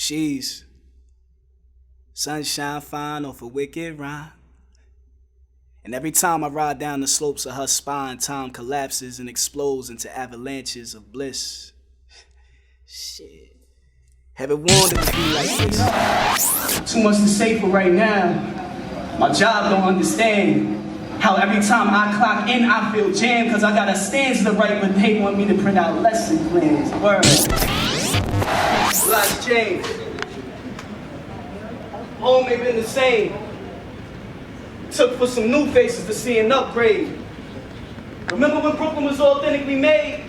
She's sunshine fine off a wicked rhyme. And every time I ride down the slopes of her spine, time collapses and explodes into avalanches of bliss. Shit. Heaven warned it would be like this. Too much to say for right now. My job don't understand how every time I clock in, I feel jammed because I got a stanza to write, but they want me to print out lesson plans. Word. Life's changed. Home ain't been the same. Took for some new faces to see an upgrade. Remember when Brooklyn was authentically made?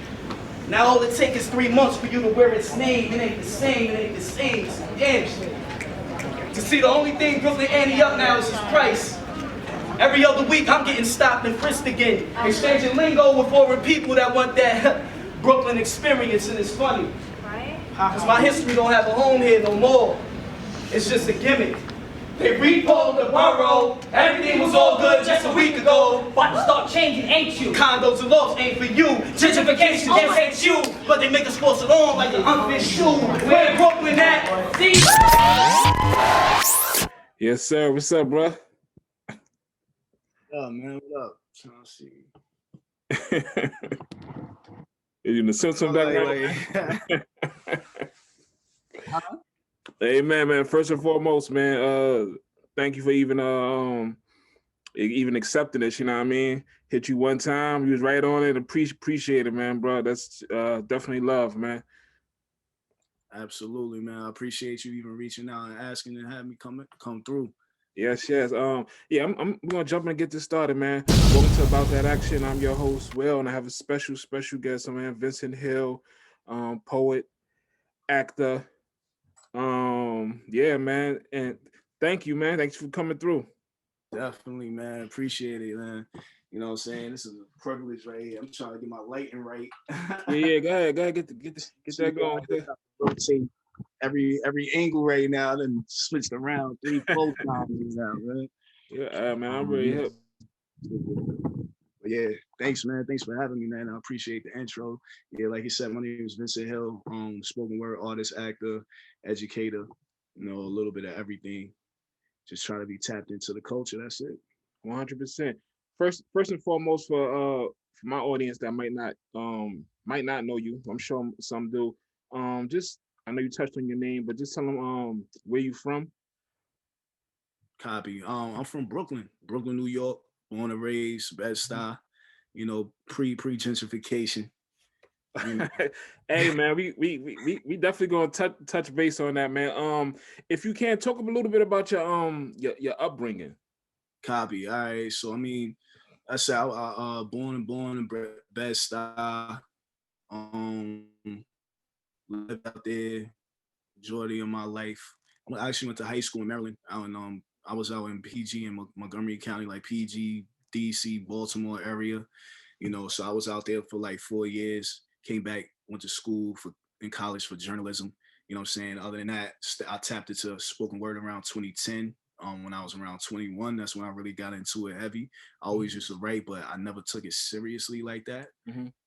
Now all it takes is 3 months for you to wear its name. It ain't the same, it ain't the same. It's damn shit. To see the only thing Brooklyn ante up now is its price. Every other week I'm getting stopped and frisked again. Exchanging lingo with foreign people that want that Brooklyn experience, and it's funny. Cause my history don't have a home here no more. It's just a gimmick. They repoed the borough. Everything was all good just a week ago. About to start changing, ain't you? Condos and lofts ain't for you. Gentrification just ain't you. But they make us force it on like an unfit shoe. Where Brooklyn at? See? Yes, sir. What's up, bro? Oh man, what up? Trying to see. You in the Simpson background? Huh? Hey man, first and foremost, man, thank you for even accepting this, you know what I mean? Hit you one time, you was right on it, appreciate it, man, bro. That's definitely love, man. Absolutely, man. I appreciate you even reaching out and asking and having me come through. Yes. Yeah, I'm gonna jump in and get this started, man. Welcome to About That Action. I'm your host, Will, and I have a special guest, man, Vincent Hill, poet, actor. Yeah, man, and thank you, man. Thanks for coming through. Definitely, man. Appreciate it, man. You know what I'm saying? This is a privilege right here. I'm trying to get my lighting right. Yeah, go ahead, get that going. Rotate every angle right now, then switched around 3-4 times now, man. Yeah, man, I'm really hip. But yeah, thanks, man. Thanks for having me, man. I appreciate the intro. Yeah, like you said, my name is Vincent Hill, spoken word artist, actor, educator, you know, a little bit of everything. Just trying to be tapped into the culture. That's it. 100%. First and foremost, for my audience that might not know you, I'm sure some do. Just I know you touched on your name, but just tell them where you from. Copy. I'm from Brooklyn, New York, born and raised, Bed-Stuy. You know, pre gentrification. Hey man, we definitely gonna touch base on that, man. If you can talk a little bit about your upbringing. Copy. All right. So I mean, I said I born in Bed-Stuy. Lived out there majority of my life. I actually went to high school in Maryland. I was out in PG in Montgomery County, like PG, DC, Baltimore area. You know, so I was out there for like 4 years. Came back, went to school in college for journalism. You know what I'm saying? Other than that, I tapped into spoken word around 2010. When I was around 21, that's when I really got into it heavy. I always used to write, but I never took it seriously like that.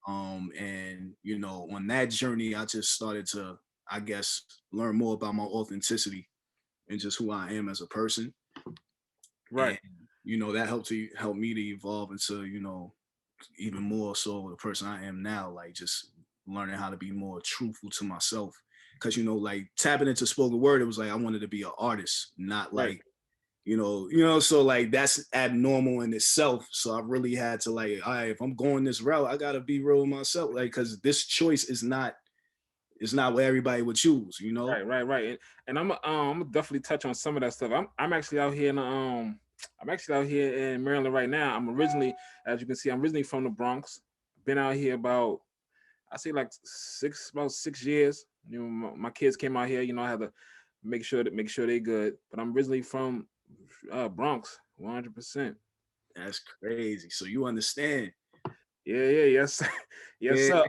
And you know, on that journey, I just started to, I guess, learn more about my authenticity and just who I am as a person. Right. And, you know, that helped me to evolve into, you know, even more so the person I am now, like just learning how to be more truthful to myself. Cause you know, like tapping into spoken word, it was like I wanted to be an artist, not like, you know, so like that's abnormal in itself. So I really had to like, all right, if I'm going this route, I gotta be real with myself. Like, cause this choice is not what everybody would choose, you know? Right. And I'm gonna definitely touch on some of that stuff. I'm actually out here in Maryland right now. I'm originally, as you can see, I'm originally from the Bronx. Been out here about, I say like about 6 years. You know, my kids came out here. You know, I had to make sure they good. But I'm originally from Bronx, 100%. That's crazy. So you understand? Yes, yes, sir.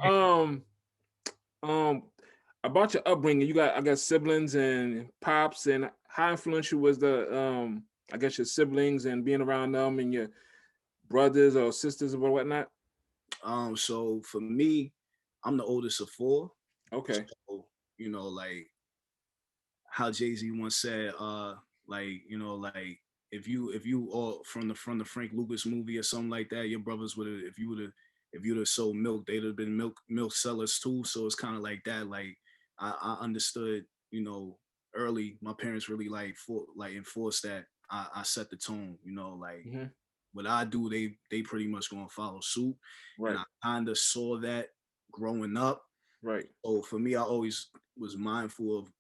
About your upbringing, you got, I guess, siblings and pops, and how influential was the I guess your siblings and being around them and your brothers or sisters or whatnot? So for me, I'm the oldest of 4. Okay. So, you know, like how Jay-Z once said, like, you know, like if you all from the Frank Lucas movie or something like that, your brothers would have, if you'd have sold milk, they'd have been milk sellers too. So it's kind of like that. Like I understood, you know, early. My parents really like enforced that. I set the tone, you know, like Hmm. what I do, they pretty much gonna follow suit. And Right, I kind of saw that growing up. right, So for me, I always was mindful of,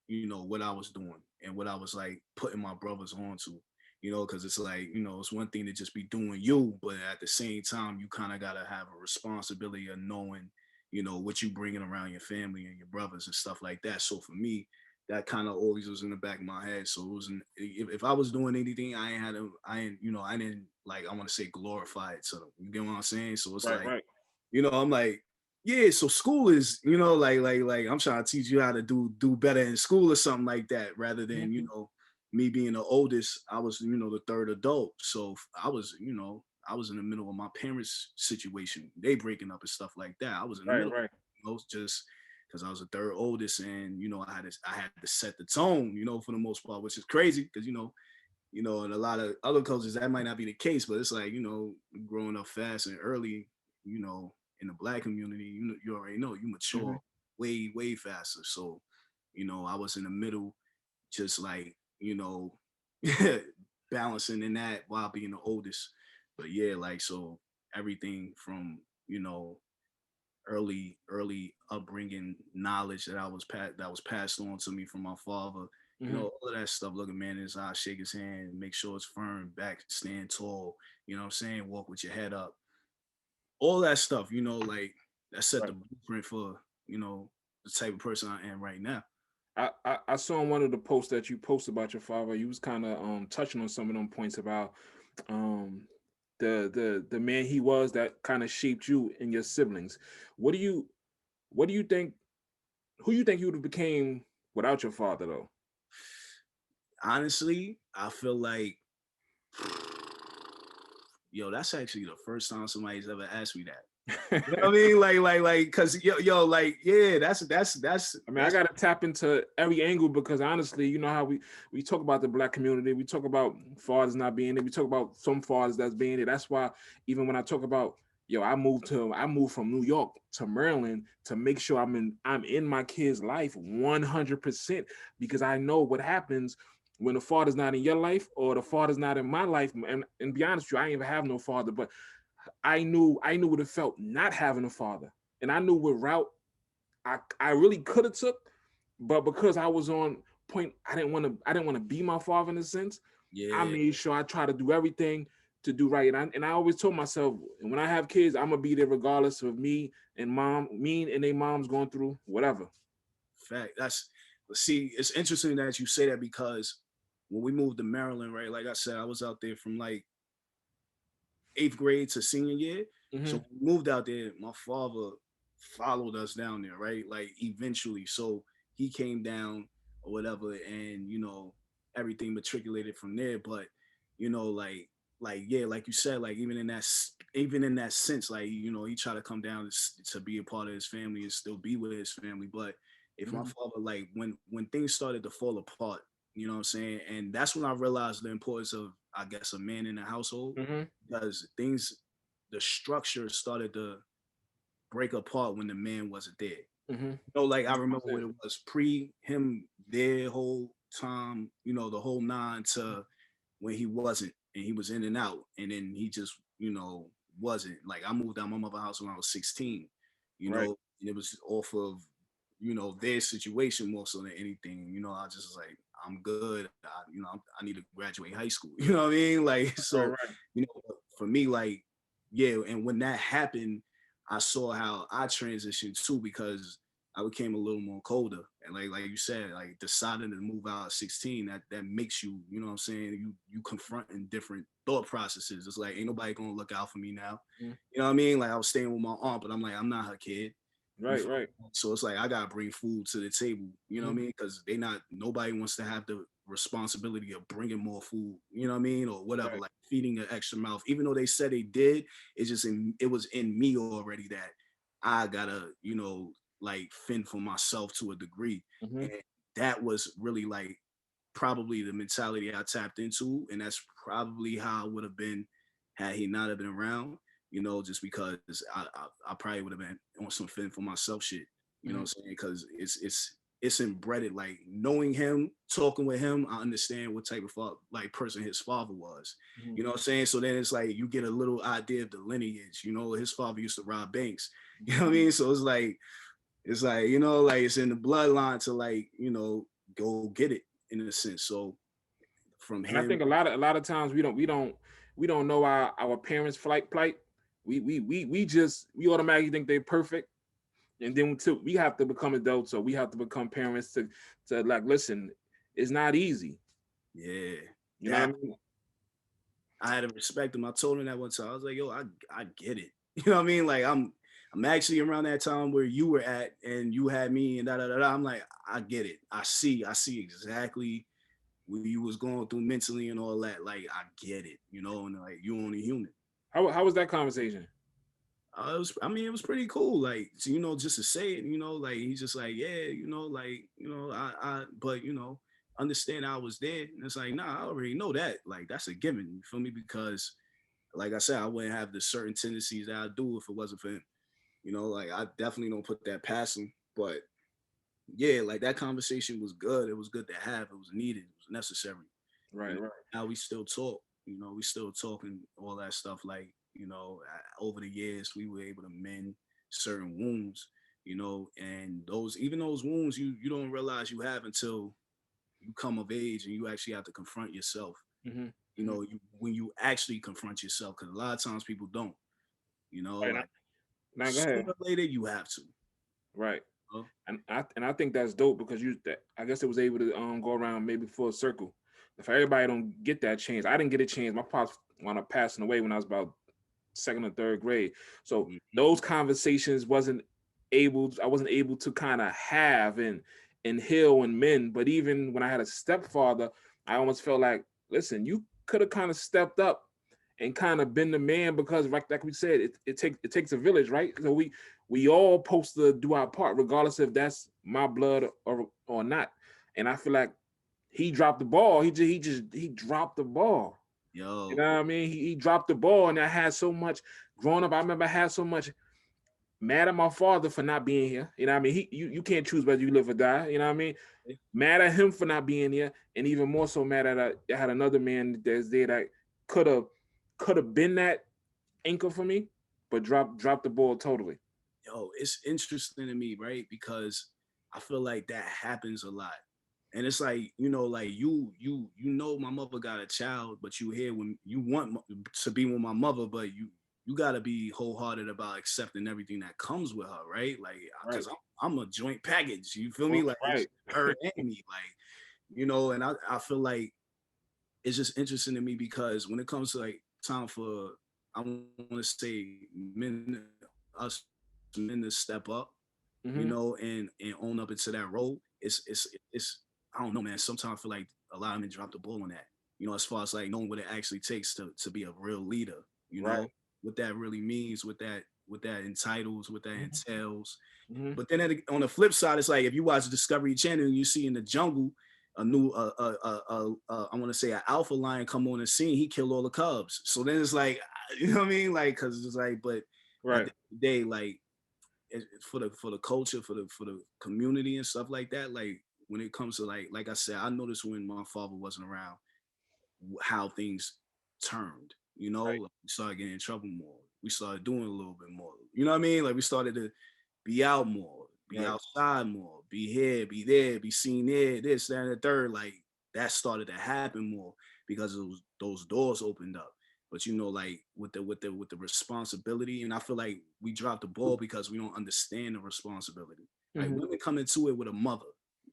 you know, what I was doing and what I was like putting my brothers onto, you know, because it's like, you know, it's one thing to just be doing you, but at the same time, you kind of gotta have a responsibility of knowing, you know, what you bringing around your family and your brothers and stuff like that. So for me, that kind of always was in the back of my head. So it wasn't, if I was doing anything, I ain't, you know, I didn't like, I want to say glorify it to them. You get what I'm saying? So it's right, like, right. you know, I'm like, yeah, so school is, you know, like I'm trying to teach you how to do better in school or something like that, rather than, Mhm. you know, me being the oldest. I was, you know, the third adult. So I was, you know, I was in the middle of my parents' situation. They breaking up and stuff like that. I was in the Right, middle, right, you know, just because I was the third oldest, and you know, I had to set the tone, you know, for the most part, which is crazy because you know, in a lot of other cultures that might not be the case, but it's like, you know, growing up fast and early, you know, in the black community, you already know you hmm, mature way faster. So, you know, I was in the middle, just like, you know, balancing in that while being the oldest. But yeah, like so everything from, you know, early upbringing knowledge that that was passed on to me from my father. You hmm. know, all of that stuff. Look a man in his eye, shake his hand, make sure it's firm, back, stand tall. You know what I'm saying? Walk with your head up. All that stuff. You know, like that set the Right. blueprint for, you know, the type of person I am right now. I saw in one of the posts that you posted about your father, you was kind of touching on some of them points about um the man he was that kind of shaped you and your siblings. What do you what do you think who you think you would have became without your father though? Honestly, I feel like, yo, that's actually the first time somebody's ever asked me that. You know what I mean? Cause like, yeah, I mean, I that's gotta tap into every angle because honestly, you know how we talk about the black community, we talk about fathers not being there, we talk about some fathers that's being there. That's why even when I talk about I moved from New York to Maryland to make sure I'm in my kid's life 100% because I know what happens when the father's not in your life or the father's not in my life. And be honest with you, I ain't even have no father, but I knew what it felt not having a father, and I knew what route I really could have took, but because I was on point, I didn't want to be my father in a sense. I yeah, made sure I try to do everything to do right, and I always told myself when I have kids, I'm gonna be there regardless of me and their moms going through whatever. fact. That's see, it's interesting that you say that because when we moved to Maryland, right? Like I said, I was out there from like eighth grade to senior year. So Hmm. when we moved out there, my father followed us down there, right? Like eventually. So he came down or whatever, and you know, everything matriculated from there. But you know, like yeah, like you said, like even in that sense, like you know, he tried to come down to be a part of his family and still be with his family. But if my Hmm. father, like when things started to fall apart, you know what I'm saying, and that's when I realized the importance of, I guess, a man in the household, Hmm. because the structure started to break apart when the man wasn't there. Hmm. You know, like I remember 100%. what it was pre him there whole time, you know, the whole nine to when he wasn't, and he was in and out, and then he just, you know, wasn't. Like I moved out my mother's house when I was 16, you Right, know, and it was off of, you know, their situation more so than anything. You know, I just was like, I'm good. You know, I need to graduate high school. You know what I mean? Like, right, so, right, you know, for me, like, yeah. And when that happened, I saw how I transitioned too, because I became a little more colder. And like you said, like deciding to move out at 16, that makes you, you know what I'm saying, you confronting different thought processes. It's like ain't nobody gonna look out for me now. mhm, You know what I mean? Like I was staying with my aunt, but I'm like, I'm not her kid. You right, feel right. me? So it's like I gotta bring food to the table. You know what Mhm. I mean? Because nobody wants to have the responsibility of bringing more food. You know what I mean, or whatever, Right, like feeding an extra mouth. Even though they said they did, it was in me already that I gotta, you know, like fend for myself to a degree. mhm, that was really like probably the mentality I tapped into, and that's probably how I would have been had he not have been around. You know, just because I probably would have been on some fend for myself shit. You know Mhm. what I'm saying? Because it's embedded. Like knowing him, talking with him, I understand what type of like person his father was. Mhm. You know what I'm saying? So then it's like you get a little idea of the lineage. You know, his father used to rob banks. You know what I mean? So it's like, you know, like it's in the bloodline to like, you know, go get it in a sense. So from And I him, think a lot of times we don't know our parents' plight. We automatically think they're perfect, and then too, we have to become adults, so we have to become parents to like listen. It's not easy. yeah, You know what I that mean? I had to respect him. I told him that one time. I was like, yo, I get it. You know what I mean? Like I'm actually around that time where you were at and you had me and da da da da. I'm like, I get it. I see exactly what you was going through mentally and all that. Like, I get it, you know, and like you only human. How was that conversation? I mean, it was pretty cool. Like, so, you know, just to say it, you know, like he's just like, yeah, you know, like, you know, but you know, understand I was there. And it's like, nah, I already know that. Like, that's a given. You feel me? Because, like I said, I wouldn't have the certain tendencies that I do if it wasn't for him. You know, like I definitely don't put that past him. But yeah, like that conversation was good. It was good to have. It was needed. It was necessary. You Right, know, right, now we still talk. You know, we still talking all that stuff. Like, you know, over the years, we were able to mend certain wounds. You know, and those wounds, you don't realize you have until you come of age and you actually have to confront yourself. hmm You know, when you actually confront yourself, because a lot of times people don't. You know, right. like Now go sooner ahead. or later you have to. Right. You know? And I think that's dope because I guess it was able to go around maybe full circle. If everybody don't get that chance, I didn't get a chance. My pops wound up passing away when I was about second or third grade. So Mhm. those conversations I wasn't able to kind of have and heal and mend. But even when I had a stepfather, I almost felt like, listen, you could have kind of stepped up and kind of been the man because like we said, it takes a village, right? So we all supposed to do our part, regardless if that's my blood or not. And I feel like he dropped the ball. He dropped the ball. You Yo, know what I mean? He dropped the ball, and I had so much growing up. I remember I had so much mad at my father for not being here. You know what I mean? You can't choose whether you live or die. You know what I mean? Mad at him for not being here, and even more so mad at I had another man that's there that could have could have been that anchor for me, but dropped the ball totally. it's interesting to me, right? Because I feel like that happens a lot. And it's like, you know, like you know my mother got a child, but you here when you want to be with my mother, but you got to be wholehearted about accepting everything that comes with her, right? Like Right. cuz I'm a joint package, you feel me? Like it's Right. her and me, like, you know, and I feel like it's just interesting to me because when it comes to like time for I want to say us men to step up, you hmm know, and own up into that role. It's I don't know, man. Sometimes I feel like a lot of men drop the ball on that. You know, as far as like knowing what it actually takes to be a real leader. You Right. know what that really means, what that entitles, what that hmm entails. hmm But then on the flip side, it's like if you watch Discovery Channel and you see in the jungle a new I want to say an alpha lion come on the scene, he killed all the cubs. So then it's like, you know what I mean? Like, cause it's like, but at Right. the end of the day, like for the culture, for the community and stuff like that, like when it comes to like I said, I noticed when my father wasn't around how things turned. You know, Right. like we started getting in trouble more. We started doing a little bit more. You know what I mean? Like we started to be out more, be Right. outside more, be here, be there, be seen there, this, that, and the third. Like that started to happen more because those doors opened up. But you know, like with the responsibility, and I feel like we dropped the ball because we don't understand the responsibility. Like hmm women come into it with a mother,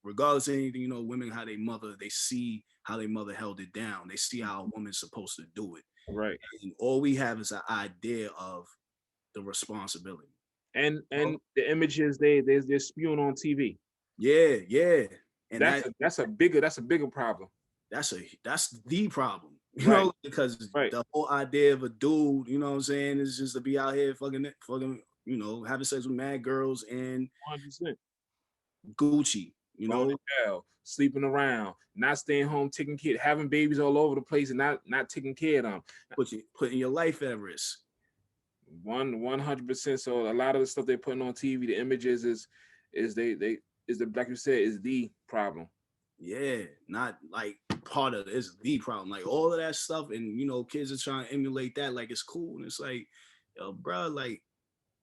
regardless of anything, you know, women how they mother, they see how they mother held it down. They see how a woman's supposed to do it. Right. And all we have is an idea of the responsibility. And Oh, the images they're spewing on TV. yeah, yeah. And That's a bigger problem. that's the problem. You Right. know, because Right. the whole idea of a dude, you know what I'm saying, is just to be out here fucking, you know, having sex with mad girls and 100%. Gucci. you going know, to jail, sleeping around, not staying home, taking care, having babies all over the place, and not taking care of them. putting your life at risk. 100%. So a lot of the stuff they're putting on TV, the images is they is the, like you said, is the problem. Yeah, not like part of it. It's the problem. Like all of that stuff, and you know, kids are trying to emulate that like it's cool. And it's like, yo, bro, like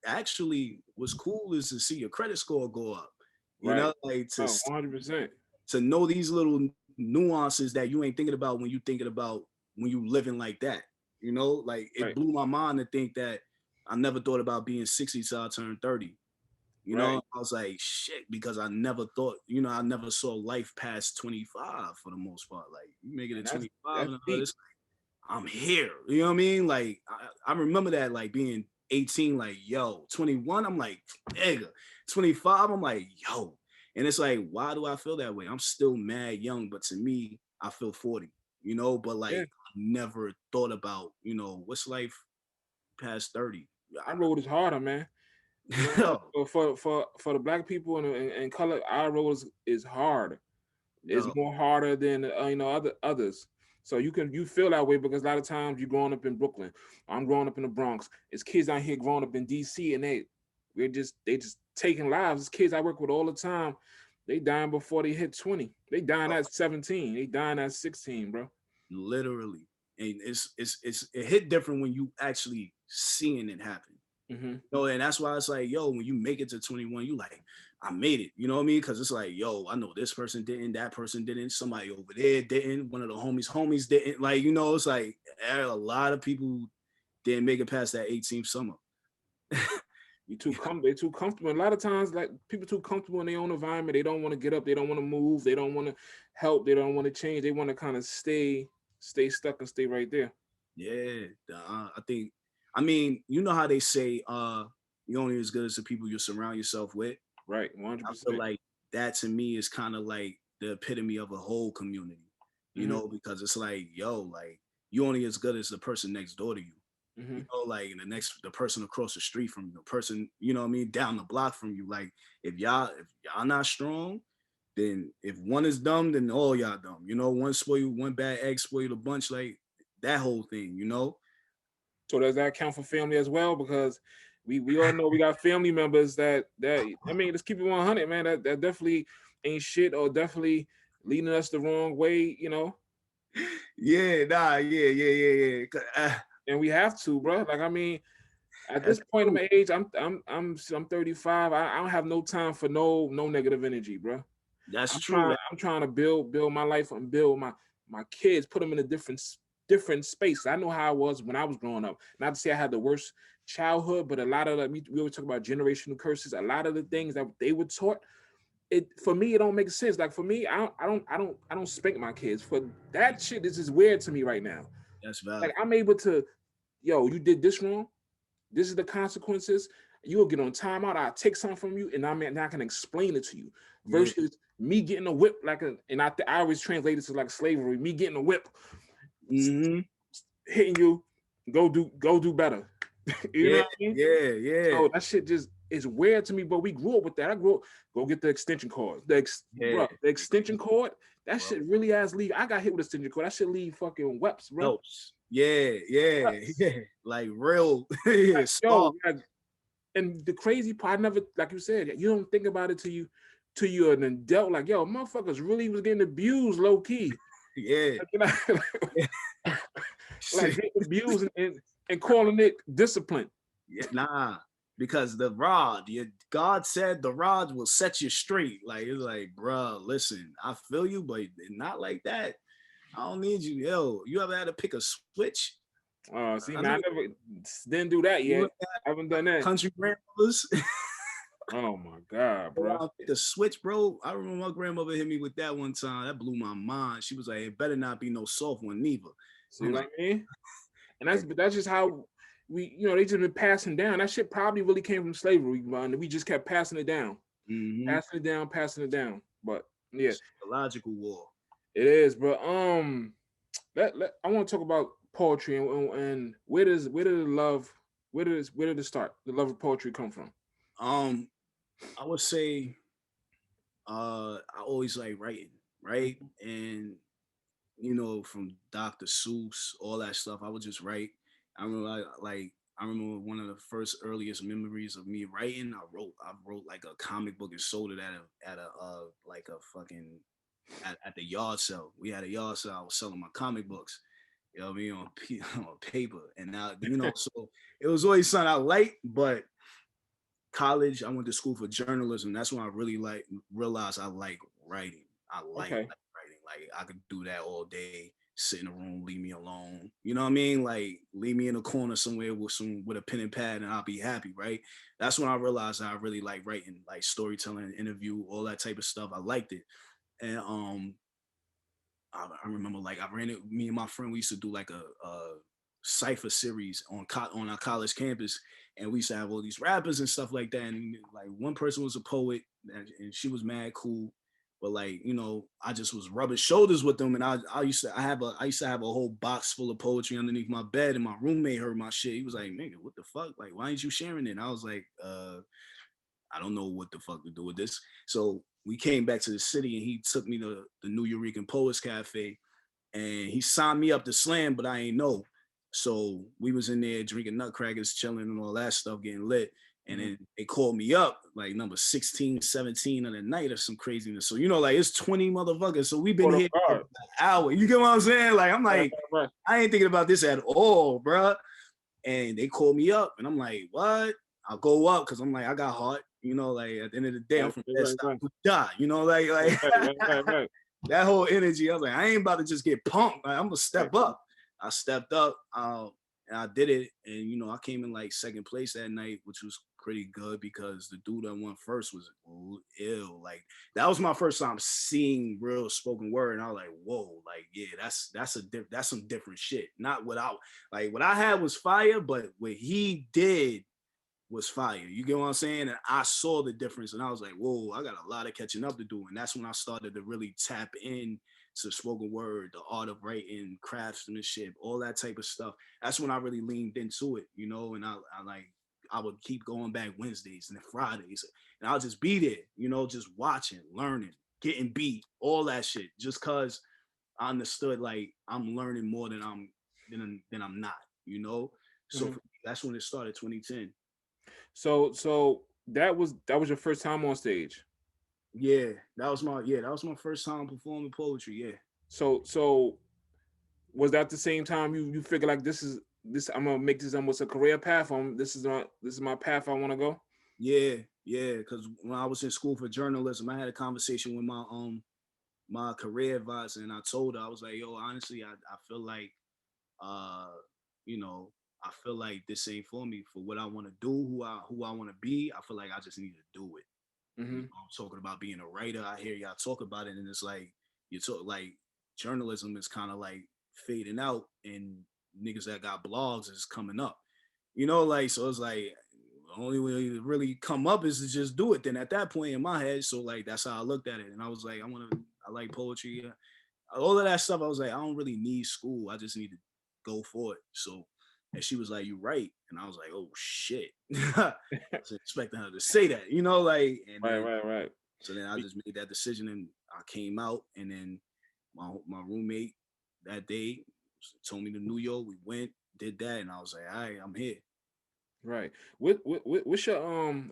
actually what's cool is to see your credit score go up. You Right. know, like Oh, 100%. to know these little nuances that you ain't thinking about when you thinking about when you living like that. You know, like it Right. blew my mind to think that I never thought about being 60 till I turned 30. You know, Right. I was like, shit, because I never thought, you know, I never saw life past 25 for the most part. Like, you make it And at 25 that's and all deep. this, I'm here. You know what I mean? Like, I remember that, like, being 18, like, yo, 21, I'm like, nigga. 25, I'm like, yo. And it's like, why do I feel that way? I'm still mad young, but to me, I feel 40, you know? But, like, Yeah. I never thought about, you know, what's life past 30? Our road is harder, man. You know, for the black people and color, our road is hard. It's Yo, more harder than others. So you feel that way because a lot of times you're growing up in Brooklyn. I'm growing up in the Bronx. It's kids out here growing up in DC, and they just taking lives. It's kids I work with all the time. They dying before they hit 20. They dying at 17. They dying at 16, bro. literally. And it hit different when you actually seeing it happen. Mm-hmm. You know, and that's why it's like, yo, when you make it to 21, you like, I made it. You know what I mean? Because it's like, yo, I know this person didn't, that person didn't, somebody over there didn't, one of the homies didn't. Like, you know, it's like a lot of people didn't make it past that 18th summer. They're too comfortable. A lot of times, like people too comfortable in their own environment. They don't want to get up. They don't want to move. They don't want to help. They don't want to change. They want to kind of stay stuck and stay right there. Yeah, I think, I mean, you know how they say, you're only as good as the people you surround yourself with. Right, I feel 100%. like that to me is kind of like the epitome of a whole community, you Mm-hmm. know, because it's like, yo, like you only as good as the person next door to you. Mm-hmm. You know, like the person across the street from you, the person, you know what I mean, down the block from you. Like if y'all not strong, then if one is dumb, then all y'all dumb. You know, one bad egg spoil the bunch, like that whole thing, you know? So does that count for family as well? Because we all know we got family members that I mean, let's keep it 100, man. That definitely ain't shit or definitely leading us the wrong way, you know. Yeah, nah, yeah. And we have to, bro. Like I mean, at That's this point in true. my age, I'm 35. I don't have no time for no negative energy, bro. That's true. I'm trying to build my life and build my kids, put them in a different space. I know how I was when I was growing up. Not to say I had the worst childhood, but a lot of we always talk about generational curses. A lot of the things that they were taught, it for me it don't make sense. Like for me, I don't spank my kids. For that shit, this is weird to me right now. That's Like valid. I'm able to, yo, you did this wrong. This is the consequences. You'll get on timeout. I'll take something from you, and I can explain it to you. Yeah. Versus me getting a whip and I always translate it to like slavery. Me getting a whip, Mm-hmm. hitting you, go do better. You know Yeah, what I mean? yeah. So that shit just is weird to me. But we grew up with that. I grew up. Go get the extension cord. Yeah. Bro, the extension cord. That Bro. shit really has leave. I got hit with a extension cord. That shit leave fucking webs, bro. Helps. Yeah. Webs. Like real yeah, Yo, spark. like, and the crazy part, I never, like you said, you don't think about it till you're an adult. Like, yo, motherfuckers really was getting abused low key. Yeah. Like, you know, like getting abused and calling it discipline. Yeah, nah. Because God said the rod will set you straight. Like it's like, bro, listen, I feel you, but not like that. I don't need you. Yo, you ever had to pick a switch? See, I man, I know never didn't do that you yet. I haven't done that. country grandmothers. Oh my god, bro. The switch, bro. I remember my grandmother hit me with that one time. That blew my mind. She was like, "It better not be no soft one, neither." See I'm what like, I mean? And that's just how they just been passing down. That shit probably really came from slavery, man. We just kept passing it down, mm-hmm. passing it down. But yeah, Psychological war. it is. But I want to talk about poetry and where did it start? The love of poetry come from? I would say I always like writing, right? Mhm. And from Dr. Seuss, all that stuff, I would just write. I remember I remember one of the first earliest memories of me writing. I wrote like a comic book and sold it at a like a fucking at the yard sale. We had a yard sale. I was selling my comic books. You know what I mean on paper, and now so it was always something I liked, but college, I went to school for journalism. That's when I really realized I like writing. I Okay. like writing. Like I could do that all day, sit in a room, leave me alone. You know what I mean? Like leave me in a corner somewhere with a pen and pad and I'll be happy, right? That's when I realized I really like writing, like storytelling, interview, all that type of stuff. I liked it. And I remember like I ran it. Me and my friend we used to do like a cipher series on our college campus, and we used to have all these rappers and stuff like that. And like one person was a poet, and she was mad cool, but like I just was rubbing shoulders with them, and I used to have a whole box full of poetry underneath my bed, and my roommate heard my shit. He was like, "Nigga, what the fuck? Like, why ain't you sharing it?" And I was like, I don't know what the fuck to do with this. So we came back to the city and he took me to the New Eurekan Poets Cafe and he signed me up to slam, but I ain't know. So we was in there drinking nutcrackers, chilling and all that stuff, getting lit. And Mhm. then they called me up like number 16, 17 of the night or some craziness. So, like it's 20 motherfuckers. So we've been Photo here for card. an hour. You get what I'm saying? Like, I'm Right, like, right, right. I ain't thinking about this at all, bruh. And they called me up and I'm like, what? I'll go up because I'm like, I got heart. Like at the end of the day, I'm Right, from right, Bed-Stuy, right, to die. right, Like right, right, right. that whole energy. I was like, I ain't about to just get punked. Like, I'm gonna Right. step up. I stepped up, and I did it. And I came in like second place that night, which was pretty good because the dude that won first was ill. Like that was my first time seeing real spoken word, and I was like, whoa, like yeah, that's some different shit. Not what I had was fire, but what he did was fire. You get what I'm saying? And I saw the difference and I was like, whoa, I got a lot of catching up to do. And that's when I started to really tap in to spoken word, the art of writing, craftsmanship, all that type of stuff. That's when I really leaned into it, and I would keep going back Wednesdays and then Fridays. And I'll just be there, just watching, learning, getting beat, all that shit. Just cause I understood like I'm learning more than I'm not, So Mhm. that's when it started, 2010. So that was your first time on stage. That was my first time performing poetry. Yeah. So was that the same time you figure like this I'm gonna make this almost a career path? This is my path I want to go. Yeah. Because when I was in school for journalism, I had a conversation with my career advisor, and I told her I was like, yo, honestly, I feel like uh you know I feel like this ain't for me for what I want to do, who I want to be. I feel like I just need to do it. Hmm. I'm talking about being a writer. I hear y'all talk about it, and it's like you talk like journalism is kind of like fading out, and niggas that got blogs is coming up. Like so it's like the only way to really come up is to just do it. Then at that point in my head, so like that's how I looked at it, and I was like, I like poetry, all of that stuff. I was like, I don't really need school. I just need to go for it. So, and she was like, "You right," and I was like, "Oh shit." I was expecting her to say that, and Right, then right, right. so then I just made that decision and I came out, and then my roommate that day told me to New York. We went, did that, and I was like, all right, I'm here. Right. What's your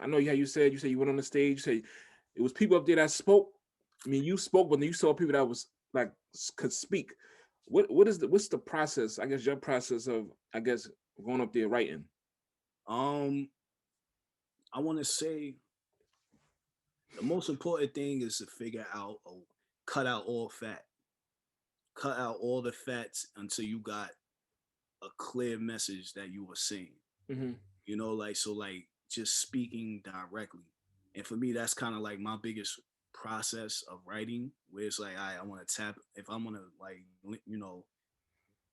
I know how you said you went on the stage, you say it was people up there that spoke. I mean, you spoke, but then you saw people that was like could speak. What's the process? I guess your process of going up there writing. Um, I want to say the most important thing is to figure out, cut out all fat, cut out all the fats until you got a clear message that you were saying. Hmm. Like so, like just speaking directly. And for me, that's kind of like my biggest process of writing, where it's like I want to tap if I'm gonna like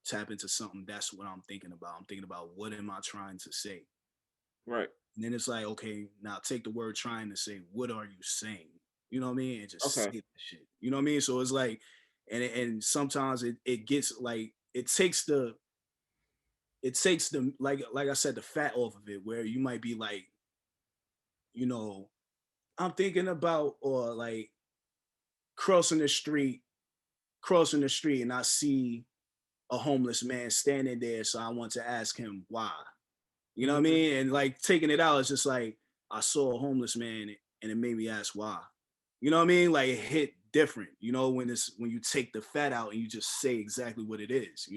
tap into something. That's what I'm thinking about. I'm thinking about what am I trying to say. Right. And then it's like, okay, now take the word trying to say, what are you saying? You know what I mean? And just say Okay. that shit. You know what I mean? So it's like, and sometimes it gets like it takes the like I said, the fat off of it, where you might be like, you know, I'm thinking about or like crossing the street, and I see a homeless man standing there, so I want to ask him why. You know what I mean? And like taking it out, it's just like I saw a homeless man and it made me ask why. You know what I mean? Like it hit different, when you take the fat out and you just say exactly what it is.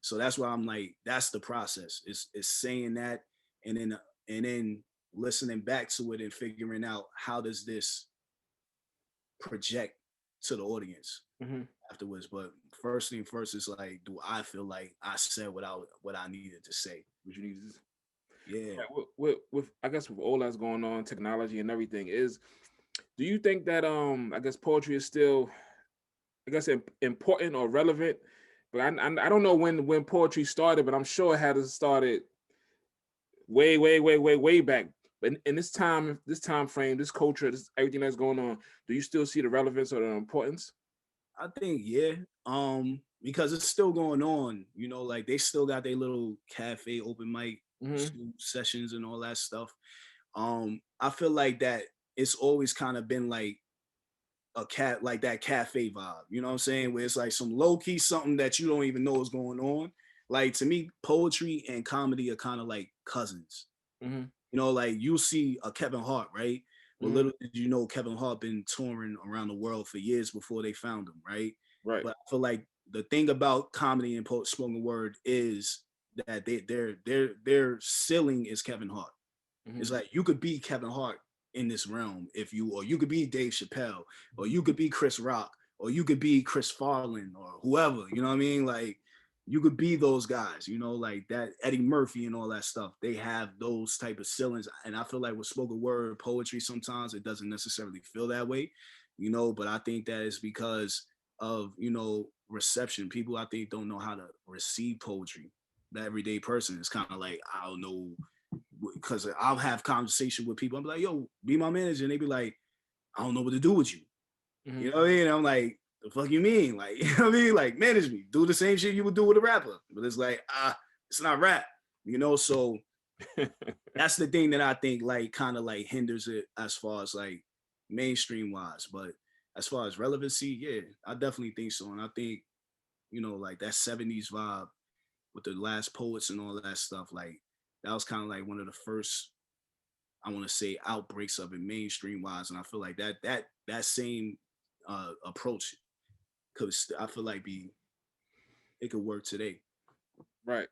So that's why I'm like, that's the process. It's saying that and then listening back to it and figuring out how does this project to the audience Mhm. afterwards. But first thing first is like, do I feel like I said what I needed to say? What you need is Yeah. right, with I guess with all that's going on, technology and everything, do you think that I guess poetry is still I guess important or relevant? But I don't know when poetry started, but I'm sure it had to started way back. But in this time frame, this culture, this everything that's going on, do you still see the relevance or the importance? I think yeah. Because it's still going on, like they still got their little cafe open mic Hmm. sessions and all that stuff. I feel like that it's always kind of been like like that cafe vibe, you know what I'm saying? Where it's like some low-key something that you don't even know is going on. Like to me, poetry and comedy are kind of like cousins. Hmm. Like you see a Kevin Hart, right? Well, Hmm. little did you know Kevin Hart been touring around the world for years before they found him, right? Right. But I feel like the thing about comedy and spoken word is that their ceiling is Kevin Hart. It's Hmm. like you could be Kevin Hart in this realm or you could be Dave Chappelle, or you could be Chris Rock, or you could be Chris Farland, or whoever. You know what I mean? Like you could be those guys. Like that Eddie Murphy and all that stuff. They have those type of ceilings, and I feel like with spoken word poetry, sometimes it doesn't necessarily feel that way. But I think that is because of reception. People I think don't know how to receive poetry. The everyday person is kind of like, I don't know, because I'll have conversation with people. I'm like, yo, be my manager. And they be like, I don't know what to do with you. You Hmm. know what I mean? And I'm like, the fuck you mean? Like, you know what I mean? Like, manage me. Do the same shit you would do with a rapper. But it's like, it's not rap. So that's the thing that I think like kind of like hinders it as far as like mainstream wise. But as far as relevancy, yeah, I definitely think so. And I think, like that 70s vibe with the last poets and all of that stuff, like that was kind of like one of the first, I want to say, outbreaks of it mainstream wise. And I feel like that same approach could, I feel like it could work today. Right.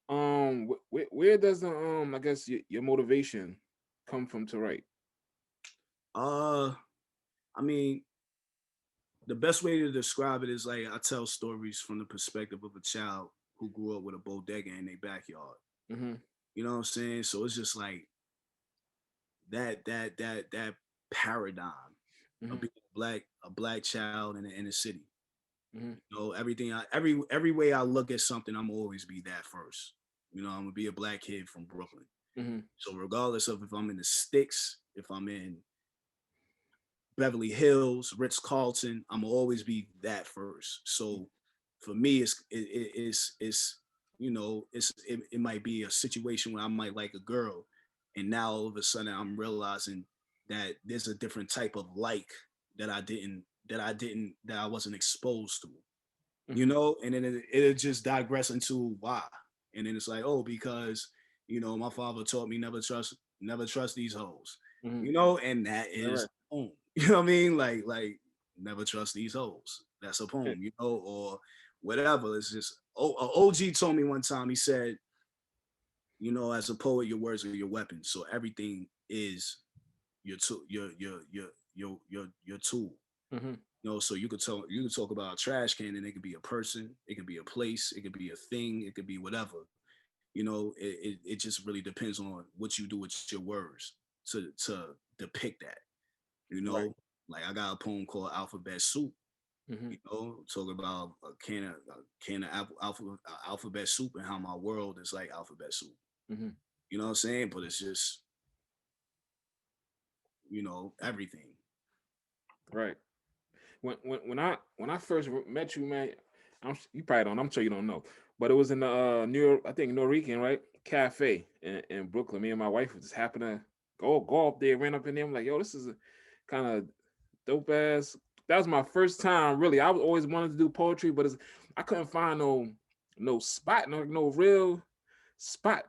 Where does the I guess your motivation come from to write? Uh, I mean, the best way to describe it is like I tell stories from the perspective of a child who grew up with a bodega in their backyard. Hmm. You know what I'm saying? So it's just like that paradigm of Hmm. being a black child in the inner city. Hmm. Everything every way I look at something, I'm always be that first. I'm gonna be a black kid from Brooklyn. Hmm. So regardless of if I'm in the sticks, if I'm in Beverly Hills, Ritz Carlton, I'm gonna always be that first. So for me, it might be a situation where I might like a girl, and now all of a sudden I'm realizing that there's a different type of like that I wasn't exposed to. Hmm. And then it'll just digress into why. And then it's like, oh, because, my father taught me never trust these hoes, Hmm. and that Right. is Right. a poem. You know what I mean? Like, never trust these hoes. That's a poem, or whatever. It's just, OG told me one time, he said, as a poet, your words are your weapons. So everything is your tool, your tool. Hmm. So you could talk about a trash can, and it could be a person, it could be a place, it could be a thing, it could be whatever. It just really depends on what you do with your words to depict that. You Right. know, like I got a poem called Alphabet Soup. Hmm. Talk about a can of alphabet soup and how my world is like alphabet soup. Hmm. You know what I'm saying? But it's just everything. Right. When I first met you, man, you probably don't. I'm sure you don't know, but it was in the New York, I think Norican, right, cafe in Brooklyn. Me and my wife just happened to go up there, ran up in there. I'm like, yo, this is a kind of dope ass that was my first time really. I was always wanted to do poetry, but I couldn't find no spot, no real spot.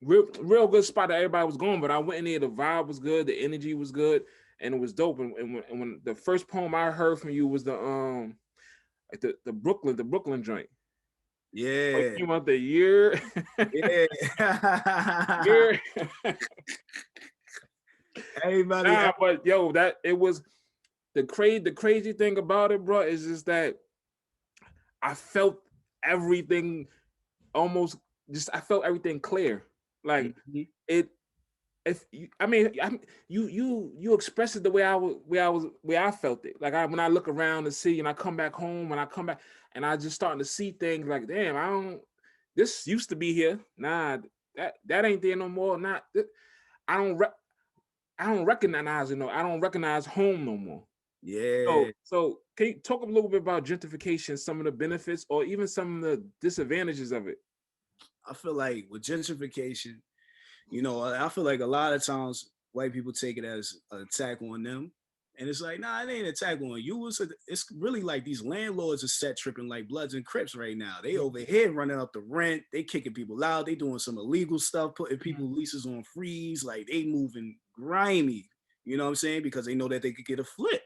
Real good spot that everybody was going, but I went in there. The vibe was good, the energy was good, and it was dope. And when the first poem I heard from you was like the Brooklyn joint. Like Yeah, you want the year, yeah. year. Everybody, Nah, but yo, that it was the crazy thing about it, bro, is just that I felt everything almost just I felt everything clear. Like Mhm. it if you, I mean you expressed it the way I felt it. Like when I look around and see and I come back home and I come back and I just starting to see things like damn, I don't this used to be here. Nah, that ain't there no more. Not I don't I don't recognize it no. I don't recognize home no more. Yeah. So can you talk a little bit about gentrification, some of the benefits or even some of the disadvantages of it? I feel like with gentrification, I feel like a lot of times white people take it as an attack on them. And it's like, nah, it ain't an attack on you. It's really like these landlords are set tripping like Bloods and Crips right now. They over here running up the rent. They kicking people out. They doing some illegal stuff, putting people leases on freeze. Like they moving grimy. You know what I'm saying? Because they know that they could get a flip.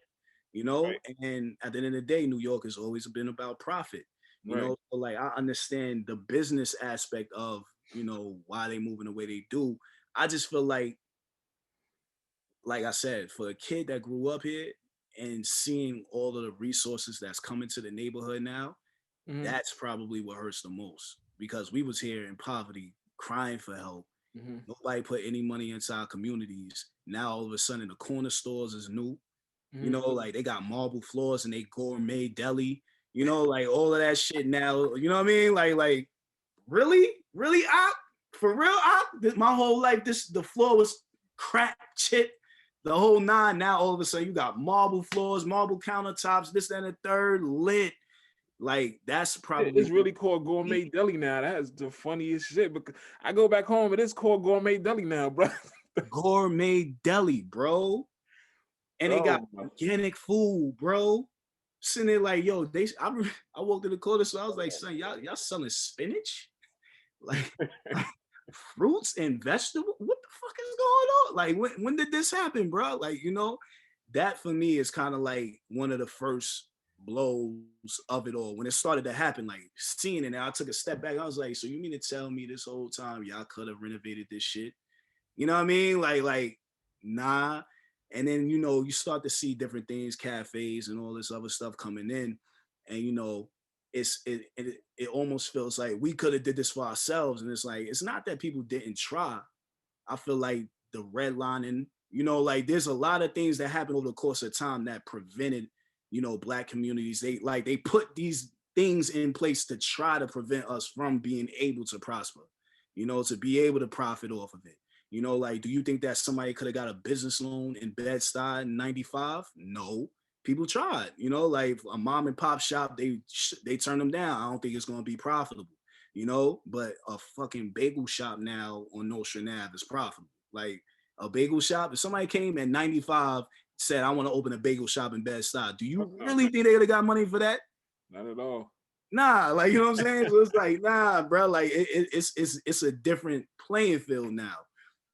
Right, And at the end of the day, New York has always been about profit. right. So like I understand the business aspect of why they moving the way they do. I just feel like I said, for a kid that grew up here and seeing all of the resources that's coming to the neighborhood now, Mm-hmm, that's probably what hurts the most because we was here in poverty, crying for help. mm-hmm, Nobody put any money into our communities. Now all of a sudden the corner stores is new. mm-hmm. Like they got marble floors and they gourmet deli. Like all of that shit now. You know what I mean? Like really, really, op for real, op. My whole life, the floor was crack chip, the whole nine. Now all of a sudden, you got marble floors, marble countertops, this and the third, lit. Like that's It's probably really called gourmet deli now. That is the funniest shit. Because I go back home and it's called gourmet deli now, bro. gourmet deli, bro. And they got Oh my. organic food, bro. Sitting there like, yo, I walked in the corner, so I was like, son, y'all selling spinach? Like, like fruits and vegetables. What the fuck is going on? Like, when did this happen, bro? Like, that for me is kind of like one of the first blows of it all. When it started to happen, like seeing it, and I took a step back. I was like, so you mean to tell me this whole time y'all could have renovated this shit? You know what I mean? Like, nah. And then you start to see different things, cafes and all this other stuff coming in, and it almost feels like we could have did this for ourselves. And it's like it's not that people didn't try. I feel like the redlining, like there's a lot of things that happened over the course of time that prevented, black communities. They put these things in place to try to prevent us from being able to prosper, to be able to profit off of it. Like, do you think that somebody could have got a business loan in Bed-Stuy in 95? No. People tried, like a mom and pop shop, they turned them down. I don't think it's going to be profitable, but a fucking bagel shop now on Nostrand Ave is profitable. Like a bagel shop, if somebody came in 95, said, I want to open a bagel shop in Bed-Stuy, do you No, really think they would have got money for that? not at all. Nah, like you know what I'm saying. So it's like, nah, bro. Like it's a different playing field now,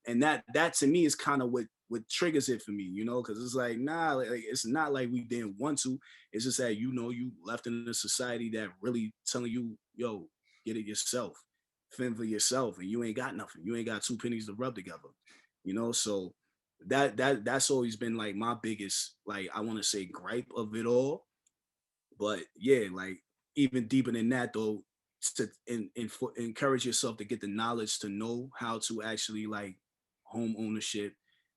and that to me is kind of what triggers it for me, because it's like, nah, like it's not like we didn't want to. It's just that you left in a society that really telling you, yo, get it yourself, fend for yourself, and you ain't got nothing. You ain't got two pennies to rub together, So that's always been like my biggest, like I want to say, gripe of it all. But yeah, like even deeper than that though, encourage yourself to get the knowledge to know how to actually like home ownership,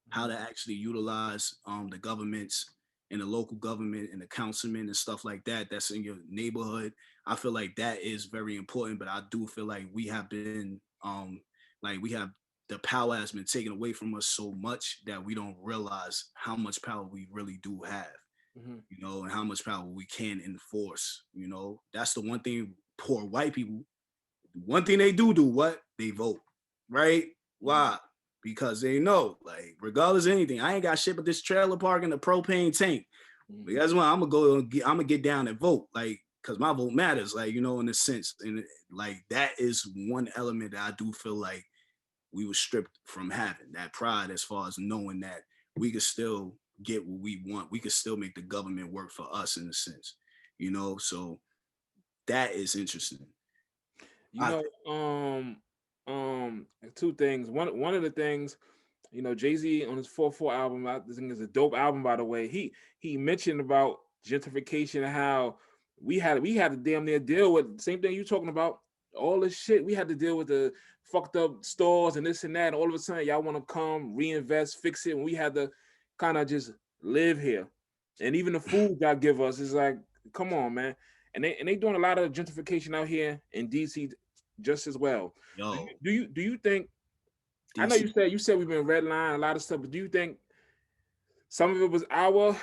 how to actually utilize the governments and the local government and the councilmen and stuff like that that's in your neighborhood. I feel like that is very important, but I do feel like we have been like we have the power has been taken away from us so much that we don't realize how much power we really do have, Mm-hmm. and how much power we can enforce. That's the one thing poor white people, one thing they do what? They vote, right? Mm-hmm. Why? because they know, like, regardless of anything, I ain't got shit but this trailer park and the propane tank. But guess what? I'm gonna get down and vote, like, because my vote matters, like, you know, in a sense. And like that is one element that I do feel like we were stripped from having, that pride, as far as knowing that we could still get what we want. We could still make the government work for us in a sense, you know. So that is interesting. You I know, two things. One of the things, you know, Jay-Z on his 4/4 album, I think is a dope album, by the way. He mentioned about gentrification and how we had to damn near deal with the same thing you talking about. All this shit we had to deal with, the fucked up stores and this and that. And all of a sudden, y'all want to come reinvest, fix it, and we had to kind of just live here. And even the food y'all give us is like, come on, man. And they doing a lot of gentrification out here in DC just as well. yo, Do you think? I know DC. you said we've been redlining a lot of stuff, but do you think some of it was our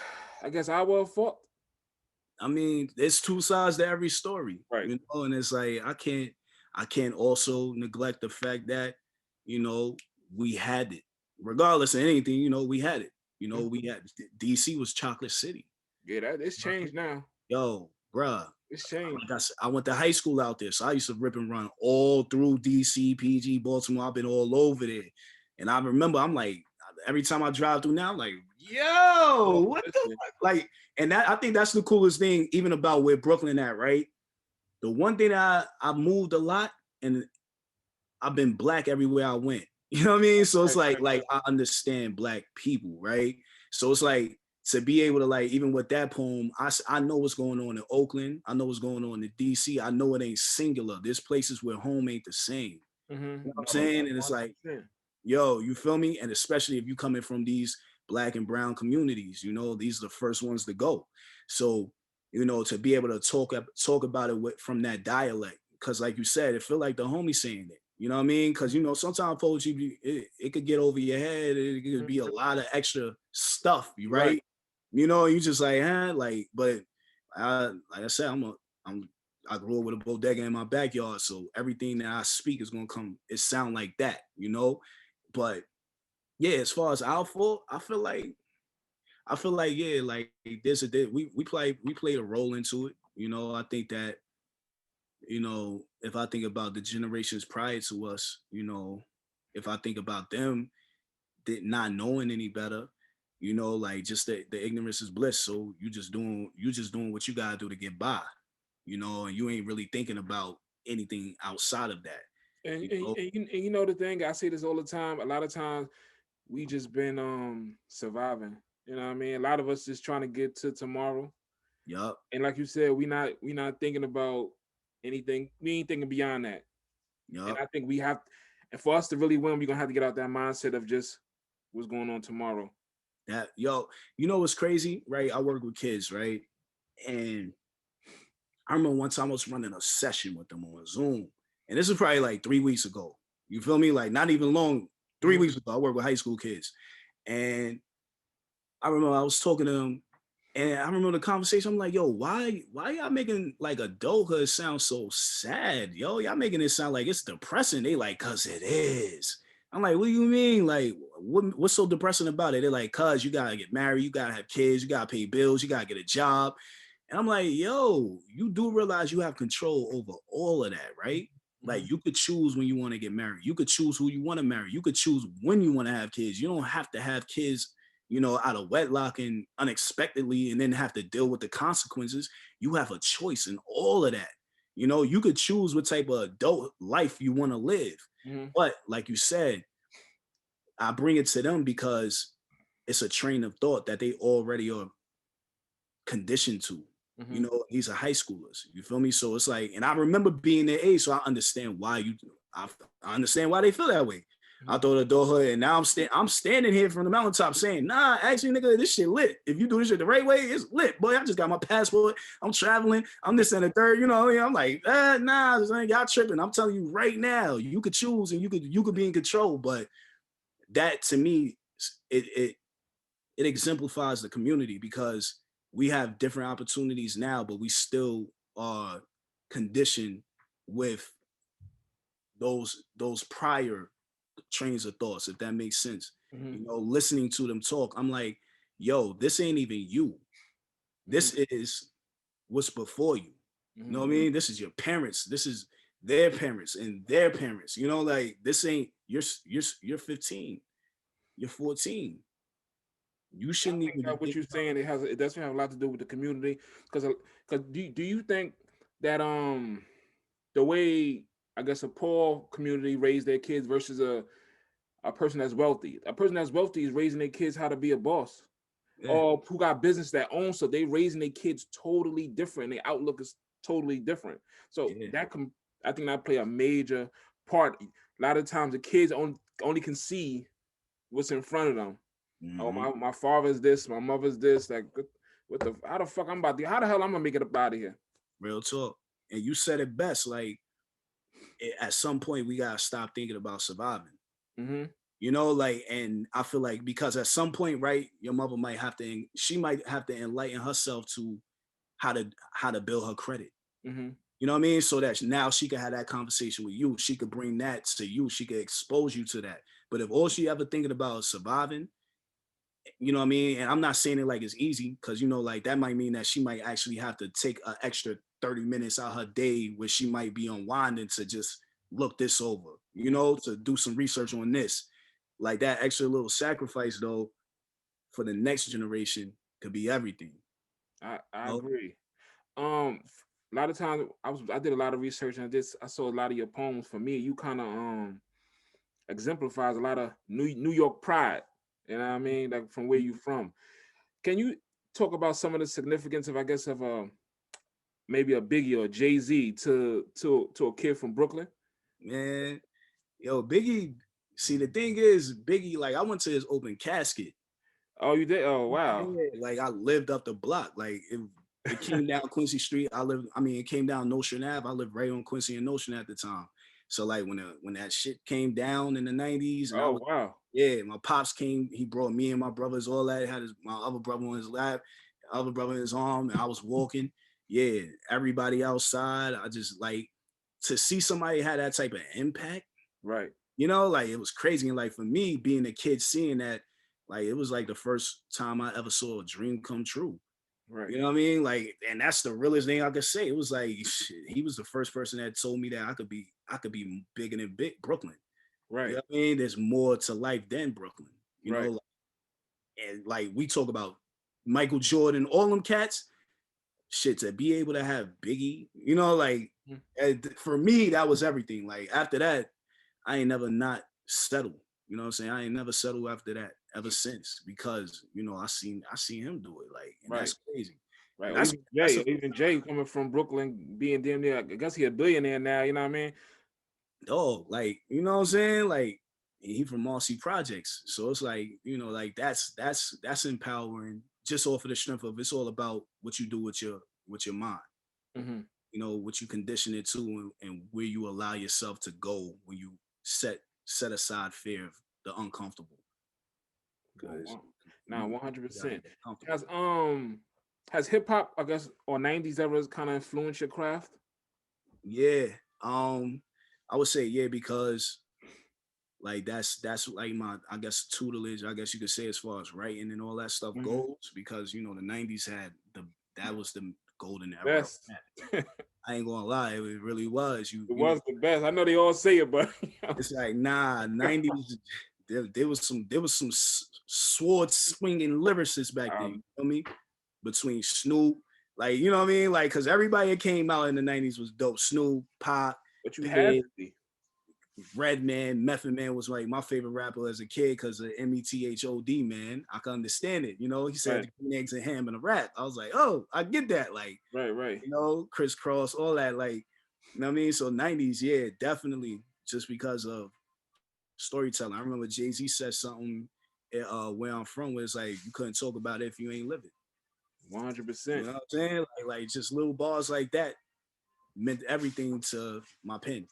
fault? I mean, there's two sides to every story, Right. you know, and it's like I can't also neglect the fact that, you know, we had it. Regardless of anything, you know, we had it. You know, we had DC was Chocolate City. Yeah, it's changed now. Yo, bruh. It's changed. Like I went to high school out there, so I used to rip and run all through DC, PG, Baltimore. I've been all over there, and I remember I'm like, every time I drive through now, I'm like, yo, what the fuck? Like, and that I think that's the coolest thing, even about where Brooklyn at, right? The one thing that I moved a lot, and I've been black everywhere I went. You know what I mean? So it's like I understand black people, right? So it's like to be able to, like, even with that poem, I know what's going on in Oakland. I know what's going on in DC. I know it ain't singular. There's places where home ain't the same. You know what I'm saying? And it's like, yo, you feel me? And especially if you coming from these black and brown communities, you know, these are the first ones to go. So, you know, to be able to talk about it from that dialect, because like you said, it feel like the homie saying it. You know what I mean? Because, you know, sometimes poetry, it could get over your head. It could be a lot of extra stuff, right? You know, you just like, huh? Like, but like I said, I grew up with a bodega in my backyard, so everything that I speak is gonna come. It sound like that, you know. But yeah, as far as our fault, I feel like yeah, like we played a role into it. You know, I think that, you know, if I think about the generations prior to us, you know, if I think about them not knowing any better, you know, like just the ignorance is bliss. So you just doing what you gotta do to get by, you know, and you ain't really thinking about anything outside of that. And, You and, know? and you know the thing, I say this all the time. A lot of times we just been surviving. You know what I mean? A lot of us just trying to get to tomorrow. Yup. And like you said, we not thinking about anything. We ain't thinking beyond that. And Yup. I think and for us to really win, we're gonna have to get out that mindset of just what's going on tomorrow. That yo, you know what's crazy, right? I work with kids, right? And I remember one time I was running a session with them on Zoom. And this was probably like 3 weeks ago. You feel me? Like not even long, 3 weeks ago. I work with high school kids. And I remember I was talking to them, and I remember the conversation. I'm like, yo, why y'all making like adulthood sound so sad? Yo, y'all making it sound like it's depressing. They like, cause it is. I'm like, what do you mean? Like, what's so depressing about it? They're like, cause you gotta get married, you gotta have kids, you gotta pay bills, you gotta get a job. And I'm like, yo, you do realize you have control over all of that, right? Like you could choose when you want to get married. You could choose who you want to marry. You could choose when you want to have kids. You don't have to have kids, you know, out of wedlock and unexpectedly and then have to deal with the consequences. You have a choice in all of that. You know, you could choose what type of adult life you want to live. But like you said, I bring it to them because it's a train of thought that they already are conditioned to. You know, these are high schoolers. You feel me? So it's like, and I remember being their age, so I understand why I understand why they feel that way. I thought adulthood, and now I'm standing here from the mountaintop saying, nah, actually, nigga, this shit lit. If you do this shit the right way, it's lit. Boy, I just got my passport. I'm traveling. I'm this and the third. You know, I'm like, nah, this ain't y'all tripping. I'm telling you right now, you could choose and you could be in control. But that to me, it exemplifies the community because we have different opportunities now, but we still are conditioned with those prior trains of thoughts, if that makes sense. Mhm. You know, listening to them talk, I'm like, yo, this ain't even you. This Mhm. is what's before you. You know what I Mhm. mean? This is your parents. This is their parents and their parents. You know, like this ain't you're 15. You're 14. You I shouldn't think even be that what you're thinking about saying, it does have a lot to do with the community, because do you think that the way, I guess, a poor community raise their kids versus a person that's wealthy, a person that's wealthy is raising their kids how to be a boss, yeah, or who got business that owns, so they raising their kids totally different. Their outlook is totally different. So yeah. I think that play a major part. A lot of times the kids only can see what's in front of them. Oh, Hmm. my father's this, my mother's this. Like, what the? How the fuck I'm about to? How the hell I'm gonna make it up out of here? Real talk. And you said it best. Like at some point we gotta stop thinking about surviving. Mm-hmm. You know, like, and I feel like because at some point, right, your mother she might have to enlighten herself to how to build her credit. Mm-hmm. You know what I mean? So that now she could have that conversation with you. She could bring that to you. She could expose you to that. But if all she ever thinking about is surviving, you know what I mean? And I'm not saying it like it's easy, because you know, like that might mean that she might actually have to take an extra 30 minutes out her day where she might be unwinding to just look this over, you know, to do some research on this. Like that extra little sacrifice though for the next generation could be everything. I You know? agree. A lot of times I did a lot of research and I saw a lot of your poems. For me, you kind of exemplifies a lot of New York pride. You know what I mean? Like, from where you from. Can you talk about some of the significance of, I guess, of maybe a Biggie or Jay-Z to a kid from Brooklyn? Man, yo, Biggie, see the thing is, Biggie, like I went to his open casket. Oh, you did? Oh, wow. Yeah, like I lived up the block. Like it came down Quincy Street. I mean, it came down Nostrand Ave. I lived right on Quincy and Nostrand at the time. So like when that shit came down in the 90s, and I Oh, was, wow. yeah, my pops came, he brought me and my brothers, all that, had my other brother on his lap, other brother in his arm, and I was walking. Yeah, everybody outside. I just like to see somebody had that type of impact, Right. you know, like it was crazy. And like for me, being a kid, seeing that, like it was like the first time I ever saw a dream come true. Right. You know what I mean? Like, and that's the realest thing I could say. It was like shit, he was the first person that told me that I could be bigger than big Brooklyn. You Right. know what I mean? There's more to life than Brooklyn. You Right. know, and like we talk about Michael Jordan, all them cats, shit, to be able to have Biggie, you know, like Mhm. for me, that was everything. Like after that, I ain't never not settled. You know what I'm saying? I ain't never settled after that ever since, because you know I seen him do it, like, and Right. that's crazy. Right. And Or that's a even Jay coming from Brooklyn, being damn near, I guess he a billionaire now. You know what I mean? dog, like, you know what I'm saying? Like he from Marcy Projects. So it's like, you know, like that's empowering just off of the strength of it's all about what you do with your mind. Hmm. You know, what you condition it to, and where you allow yourself to go when you set aside fear of the uncomfortable. Because Now, you gotta 100%. get comfortable. Has has hip hop, I guess, or '90s ever kind of influenced your craft? Yeah. I would say yeah, because like that's like my, I guess, tutelage, I guess you could say, as far as writing and all that stuff Hmm. goes, because you know the 90s had that was the golden era of Best. rap. It I ain't gonna lie, it really was. You know, was the best. I know they all say it, but it's like, nah, 90s, there was some sword swinging lyricists back then, you um, know me? Between Snoop, like, you know what I mean? Like, cause everybody that came out in the 90s was dope. Snoop, Pop, but you had Big, to be. Redman, Method Man was like my favorite rapper as a kid because of METHOD, man. I can understand it. You know, he said Right. the green eggs and ham in a rap. I was like, oh, I get that. Like, Right. Right. you know, crisscross, all that. Like, you know what I mean? So 90s, yeah, definitely, just because of storytelling. I remember Jay-Z said something where I'm from, where it's like you couldn't talk about it if you ain't live it. You 100%. know what I'm saying? Like just little bars like that meant everything to my pen.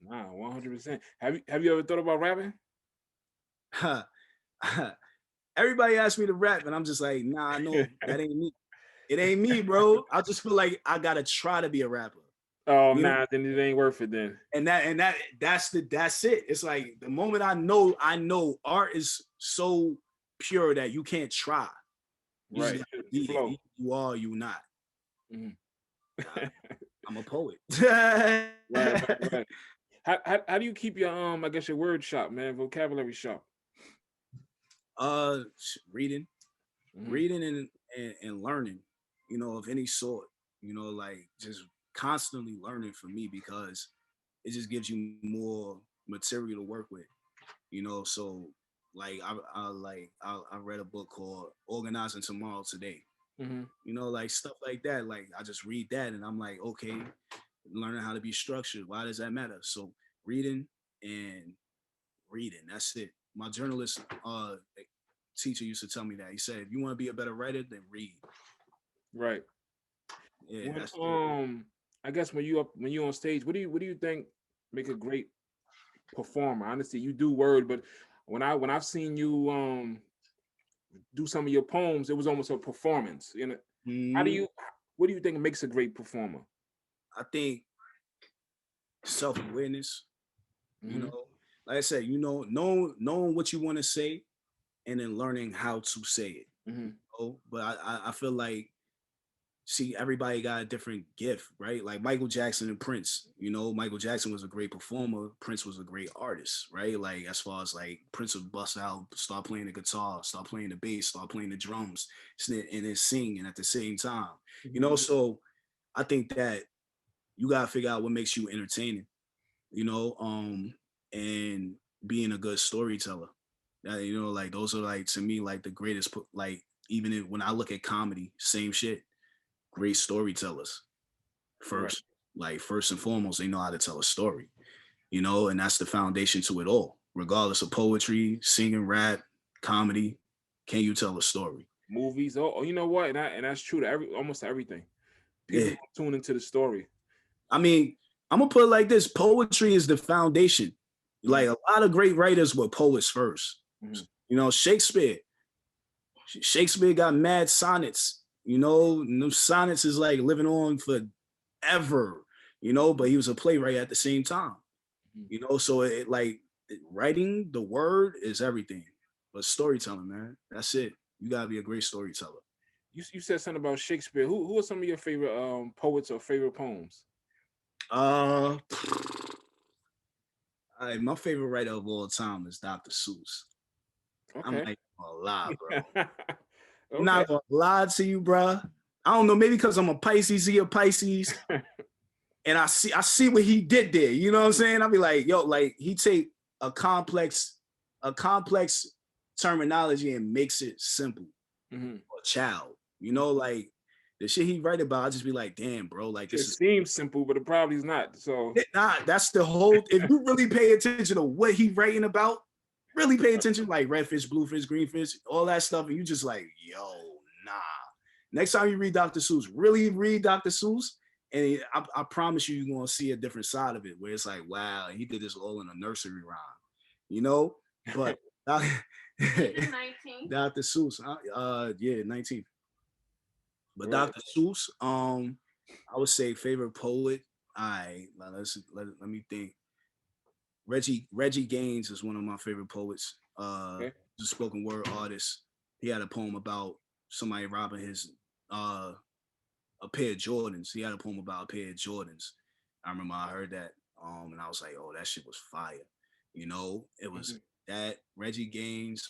Nah, 100%. Have you ever thought about rapping? Everybody asks me to rap, and I'm just like, nah, no, that ain't me. It ain't me, bro. I just feel like I gotta try to be a rapper. Oh, You know, nah, then it ain't worth it then. that's it. It's like the moment I know art is so pure that you can't try. You just Right. gotta Just be it. flow. You are, you not. Mhm. I'm a poet. Right, right, right. How do you keep your I guess your word sharp, man, vocabulary sharp? Reading, Hmm. reading and learning, of any sort, like just constantly learning for me because it just gives you more material to work with, so like I read a book called Organizing Tomorrow Today, Hmm. like stuff like that. Like I just read that and I'm like, okay, learning how to be structured. Why does that matter? So reading and reading. That's it. My journalist teacher used to tell me that. He said, if you want to be a better writer, then read. Right. Yeah, When that's it. I guess when you on stage, what do you think make a great performer? Honestly, you do word, but when I've seen you do some of your poems, it was almost a performance. How do Mhm. you what do you think makes a great performer? I think self awareness. You Hmm. know, like I said, knowing what you want to say, and then learning how to say it. Hmm. But I feel like see everybody got a different gift, right? Like Michael Jackson and Prince. Michael Jackson was a great performer. Prince was a great artist, right? Like as far as like Prince would bust out, start playing the guitar, start playing the bass, start playing the drums, and then singing at the same time. Hmm. So I think that you gotta figure out what makes you entertaining, and being a good storyteller. That like those are like to me like the greatest. Like even when I look at comedy, same shit. Great storytellers Right. first. Like first and foremost, they know how to tell a story. And that's the foundation to it all. Regardless of poetry, singing, rap, comedy, can you tell a story? Movies. Oh, you know what? And that's true to almost everything. People Yeah. don't tune into the story. I mean, I'm gonna put it like this: poetry is the foundation. Hmm. Like a lot of great writers were poets first. Hmm. Shakespeare. Shakespeare got mad sonnets. And those sonnets is like living on forever. But he was a playwright at the same time. So it like writing the word is everything, but storytelling, man, that's it. You gotta be a great storyteller. You said something about Shakespeare. Who are some of your favorite poets or favorite poems? Uh, my favorite writer of all time is Dr. Seuss. I'm Okay. not gonna lie, bro. I'm Okay. not gonna lie to you, bro. I don't know, maybe because I'm a Pisces, he a Pisces, and I see what he did there. You know what I'm saying? I'll be like, yo, like he take a complex, a complex terminology and makes it simple. Hmm. A child. Like the shit he write about, I just be like, damn, bro, like It this is seems simple, but it probably is not. So not. That's the whole. If you really pay attention to what he writing about, really pay attention, like redfish, bluefish, greenfish, all that stuff, and you just like, yo, nah. Next time you read Dr. Seuss, really read Dr. Seuss, and I promise you're gonna see a different side of it, where it's like, wow, he did this all in a nursery rhyme, you know. But Dr. Seuss, yeah, 19. But right. Dr. Seuss, I would say favorite poet. I let me think. Reggie Gaines is one of my favorite poets. Okay. He's a spoken word artist. He had a poem about somebody robbing his a pair of Jordans. He had a poem about a pair of Jordans. I remember I heard that, and I was like, oh, that shit was fire. It was Hmm. that Reggie Gaines.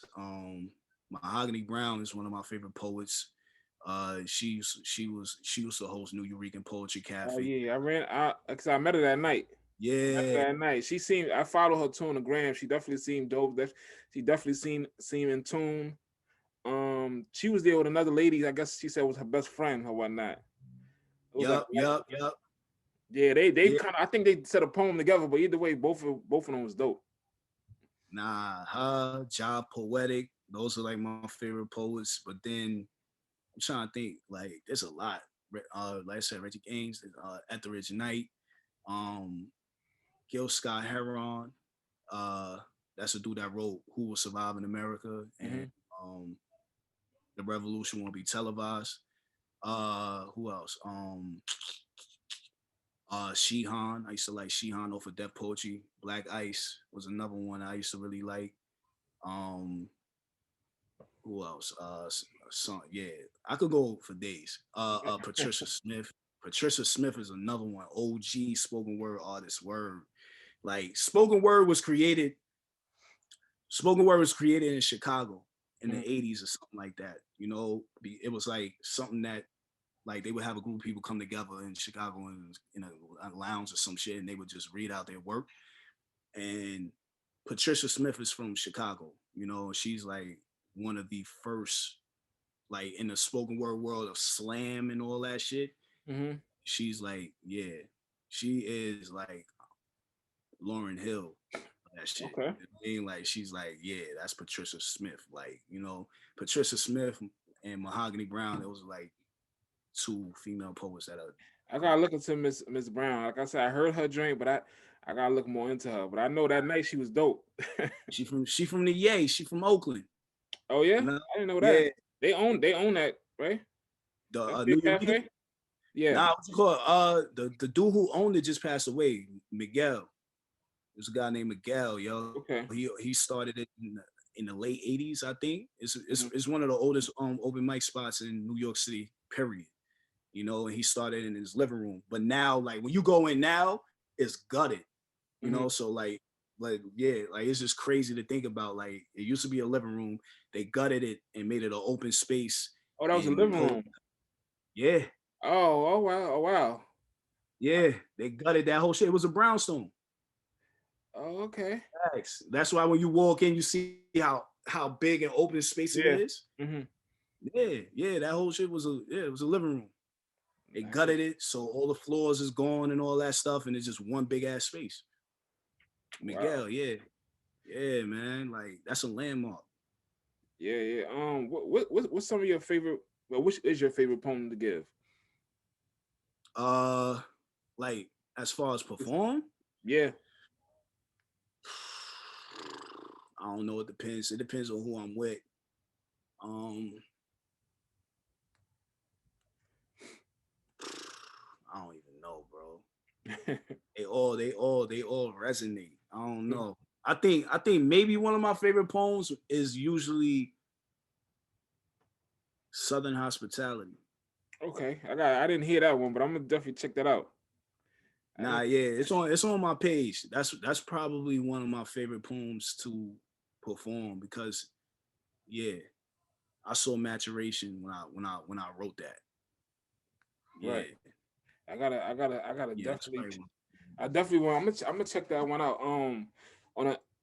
Mahogany Brown is one of my favorite poets. She used to host New Eurekan Poetry Oh Cafe. yeah, cause I met her that night. Met her Yeah, that night. She seemed. I follow her too on the gram. She definitely seemed dope. She definitely seemed in tune. She was there with another lady. I guess she said was her best friend or whatnot. It was like, yep. yeah, they Yeah. kind of. I think they said a poem together, but either way, both of them was dope. Nah, her, Job Poetic, those are like my favorite poets. But then I'm trying to think, like, there's a lot. Like I said, Reggie Gaines, Etheridge Knight, um, Gil Scott Heron, uh, that's a dude that wrote Who Will Survive in America and Hmm. um The Revolution Won't Be Televised. Who else? Shihan. I used to like Shihan off of Def Poetry. Black Ice was another one I used to really like. Um, who else? Some yeah, I could go for days. Patricia Smith. Patricia Smith is another one. OG spoken word artist. Word. Like spoken word was created. Spoken word was created in Chicago in the '80s or something like that. You know, it was like something that like they would have a group of people come together in Chicago in a lounge or some shit, and they would just read out their work. And Patricia Smith is from Chicago. You know, she's like one of the first, like in the spoken word world of slam and all that shit. Mm-hmm. She's like, yeah, she is like Lauryn Hill. That shit. Okay. I mean, like she's like, yeah, that's Patricia Smith. Like, you know, Patricia Smith and Mahogany Brown. It was like two female poets that are I gotta look into Miss Brown. Like I said, I heard her drink, but I gotta look more into her. But I know that night she was dope. she from the Yay. She from Oakland. Oh yeah, You know? I didn't know that. Yeah. They own that, right? The That New big York. cafe. Yeah. Nah, what's it called? The dude who owned it just passed away. Miguel. There's a guy named Miguel. Yo, Okay. he started it in the late '80s. I think Mhm. it's one of the oldest open mic spots in New York City. Period. You know, and he started in his living room. But now, like when you go in now, it's gutted. You Mhm. know, so like yeah, like it's just crazy to think about. Like it used to be a living room. They gutted it and made it an open space Oh, that was a and living put room. yeah, Oh wow. Oh wow. yeah, they gutted that whole shit. It was a brownstone. Oh okay. Facts. That's why when you walk in, you see how big and open space it Yeah. is. Mhm. Yeah, yeah, that whole shit was it was a living room. They I see. gutted it, so all the floors is gone and all that stuff, and it's just one big ass space. Wow. Miguel, yeah, yeah, man, like that's a landmark. Yeah, yeah. What's some of your favorite? Well, which is your favorite poem to give? Uh, like as far as perform, Yeah. I don't know. It depends. It depends on who I'm with. Um, I don't even know, bro. They all resonate. I don't know. I think maybe one of my favorite poems is usually Southern Hospitality. Okay, I didn't hear that one, but I'm gonna definitely check that out. I Nah, didn't. yeah, it's on my page. That's probably one of my favorite poems to perform because yeah, I saw maturation when I wrote that. Right. Yeah, I gotta yeah, that's definitely. probably one. I definitely want. I'm gonna check that one out. On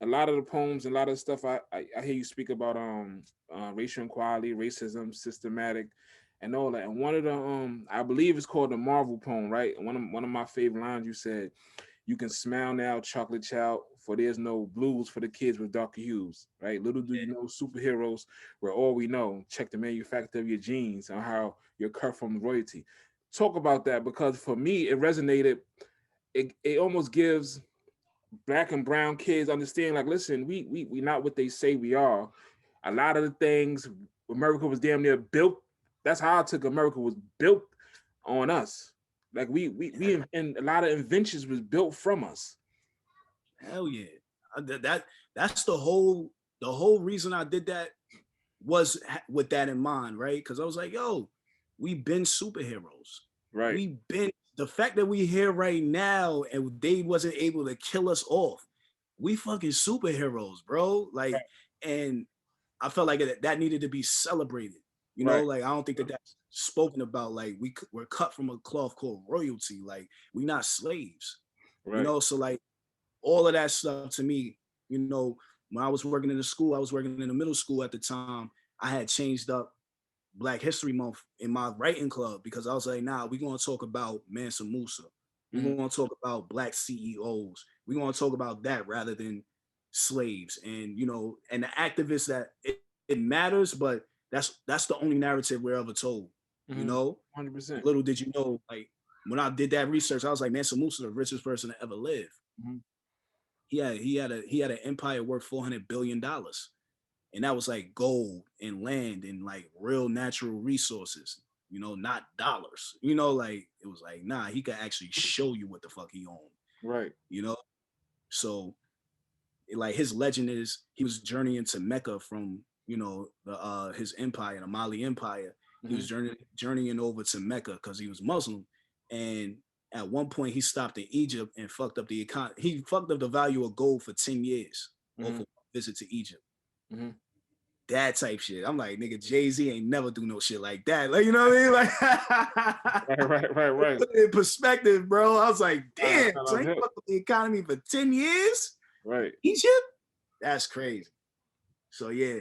a lot of the poems and a lot of the stuff I hear you speak about racial equality, racism, systematic, and all that. And one of the I believe it's called the Marvel poem, right? One of my favorite lines you said, "You can smile now, chocolate child, for there's no blues for the kids with darker hues." Right? Little do you know, superheroes were all we know. Check the manufacture of your genes and how you're cut from royalty. Talk about that because for me it resonated. It almost gives black and brown kids understand like listen we not what they say we are. A lot of the things America was damn near built, that's how I took America was built on us. Like and a lot of inventions was built from us. Hell yeah. That's the whole reason I did that was with that in mind, right? Because I was like, yo, we been superheroes. Right. We been the fact that we here right now and they wasn't able to kill us off. We fucking superheroes, bro. Like, and I felt like that needed to be celebrated. You know, Right. like I don't think that that's spoken about. Like we're cut from a cloth called royalty. Like we not slaves. You Right. know, so like all of that stuff to me, you know, when I was working in the school, I was working in the middle school at the time. I had changed up Black History Month in my writing club because I was like, nah, we're gonna talk about Mansa Musa. We're Mhm. gonna talk about black CEOs. We're gonna talk about that rather than slaves. And you know, and the activists that it matters, but that's the only narrative we're ever told. You Mhm. know, 100%. little did you know, like when I did that research, I was like, Mansa Musa, the richest person to ever live. Mhm. He had an empire worth $400 billion, and that was like gold and land and like real natural resources. you know, not dollars. You know, like it was like, nah, he could actually show you what the fuck he owned. Right. You know? So like his legend is he was journeying to Mecca from, you know, the his empire, the Mali Empire. He was journeying over to Mecca because he was Muslim. And at one point he stopped in Egypt and fucked up the economy. He fucked up the value of gold for 10 years off of a visit to Egypt. That type shit. I'm like, nigga, Jay-Z ain't never do no shit like that. Like, you know what I mean? Like, right. Put it in perspective, bro. I was like, damn, so he Right. fucked up the economy for 10 years? Right. Egypt? That's crazy. So yeah,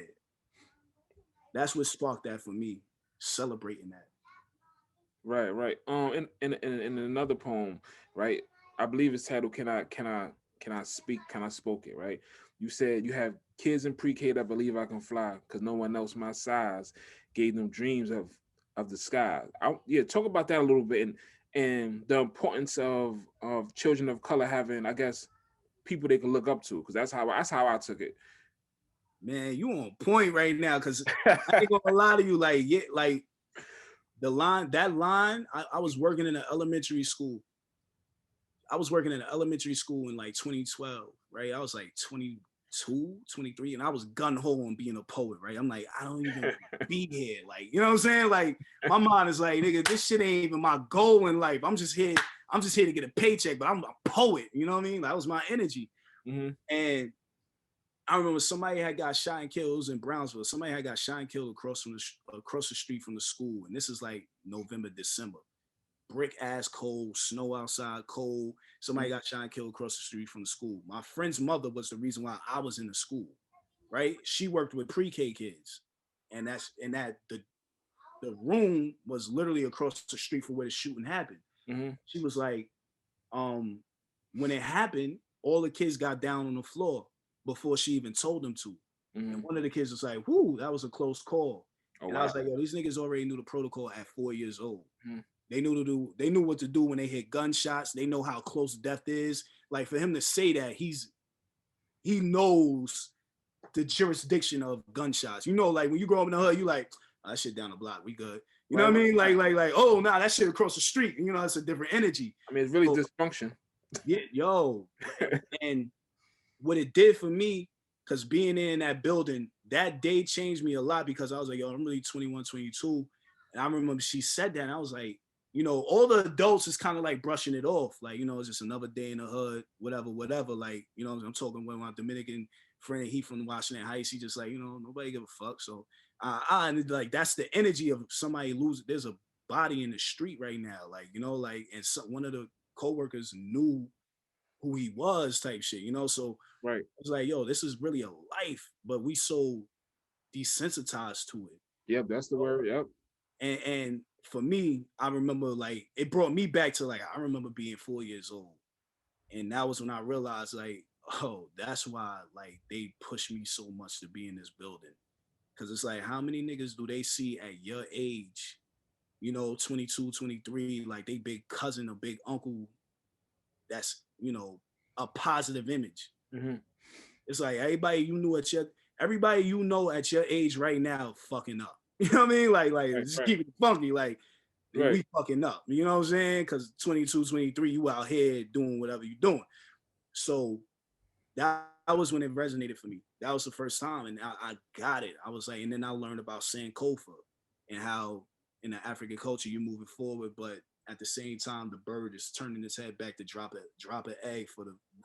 that's what sparked that for me, celebrating that. Right. In another poem, right? I believe it's titled "Can I Speak? Can I Spoke It?" Right? You said you have kids in pre-K that believe I can fly because no one else my size gave them dreams of the sky. Yeah, talk about that a little bit and the importance of children of color having, I guess, people they can look up to, because that's how I took it. Man, you on point right now, because I ain't gonna lie to you, like, yeah, like that line, I was working in an elementary school. I was working in an elementary school in like 2012, right? I was like 22, 23, and I was gun-ho on being a poet, right? I'm like, I don't even be here. Like, you know what I'm saying? Like, my mind is like, nigga, this shit ain't even my goal in life. I'm just here to get a paycheck, but I'm a poet, you know what I mean? That was my energy. And I remember somebody had got shot and killed. It was in Brownsville. Somebody had got shot and killed across the street from the school. And this is like November, December. Brick ass cold, snow outside, cold. Somebody got shot and killed across the street from the school. My friend's mother was the reason why I was in the school, right? She worked with pre-K kids. And the room was literally across the street from where the shooting happened. She was like, when it happened, all the kids got down on the floor before she even told them to. And one of the kids was like, whoo, that was a close call. And I was like, yo, these niggas already knew the protocol at 4 years old. They knew what to do when they hit gunshots. They know how close death is. Like, for him to say that, he knows the jurisdiction of gunshots. You know, like when you grow up in the hood, you like, oh, that shit down the block, we good. You know what I mean? Like, oh, nah, that shit across the street. You know, it's a different energy. I mean, it's really dysfunction. Yeah, yo. And what it did for me, because being in that building, that day changed me a lot, because I was like, yo, I'm really 21, 22. And I remember she said that, and I was like, you know, all the adults is kind of like brushing it off. Like, you know, it's just another day in the hood, whatever. Like, you know, I'm talking with my Dominican friend, he from Washington Heights. He just like, you know, nobody give a fuck. So like, that's the energy of somebody losing. There's a body in the street right now. Like, you know, like, and one of the coworkers knew who he was, type shit, you know? So right. it's like, yo, this is really a life, but we so desensitized to it. Yep, that's the word. Yep. And for me, I remember, like, it brought me back to, like, I remember being 4 years old. And that was when I realized, like, oh, that's why, like, they push me so much to be in this building. Cause it's like, how many niggas do they see at your age, you know, 22, 23, like they big cousin or big uncle that's, you know, a positive image. It's like everybody you know at your age right now fucking up. You know what I mean? Like just keep it funky. Like, we fucking up. You know what I'm saying? Because 22, 23, you out here doing whatever you're doing. So that was when it resonated for me. That was the first time, and I got it. I was like, and then I learned about Sankofa and how in the African culture you're moving forward, but at the same time the bird is turning its head back to drop an egg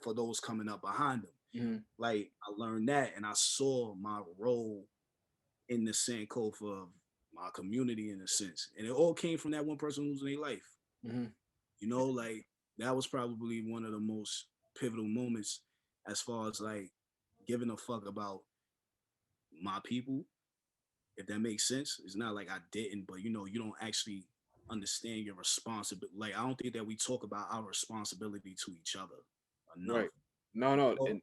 for those coming up behind them. Like, I learned that, and I saw my role in the Sankofa of my community, in a sense, and it all came from that one person losing their life. You know, like, that was probably one of the most pivotal moments as far as like giving a fuck about my people, if that makes sense. It's not like I didn't, but you know, you don't actually understand your responsibility. Like, I don't think that we talk about our responsibility to each other enough. Right. No, and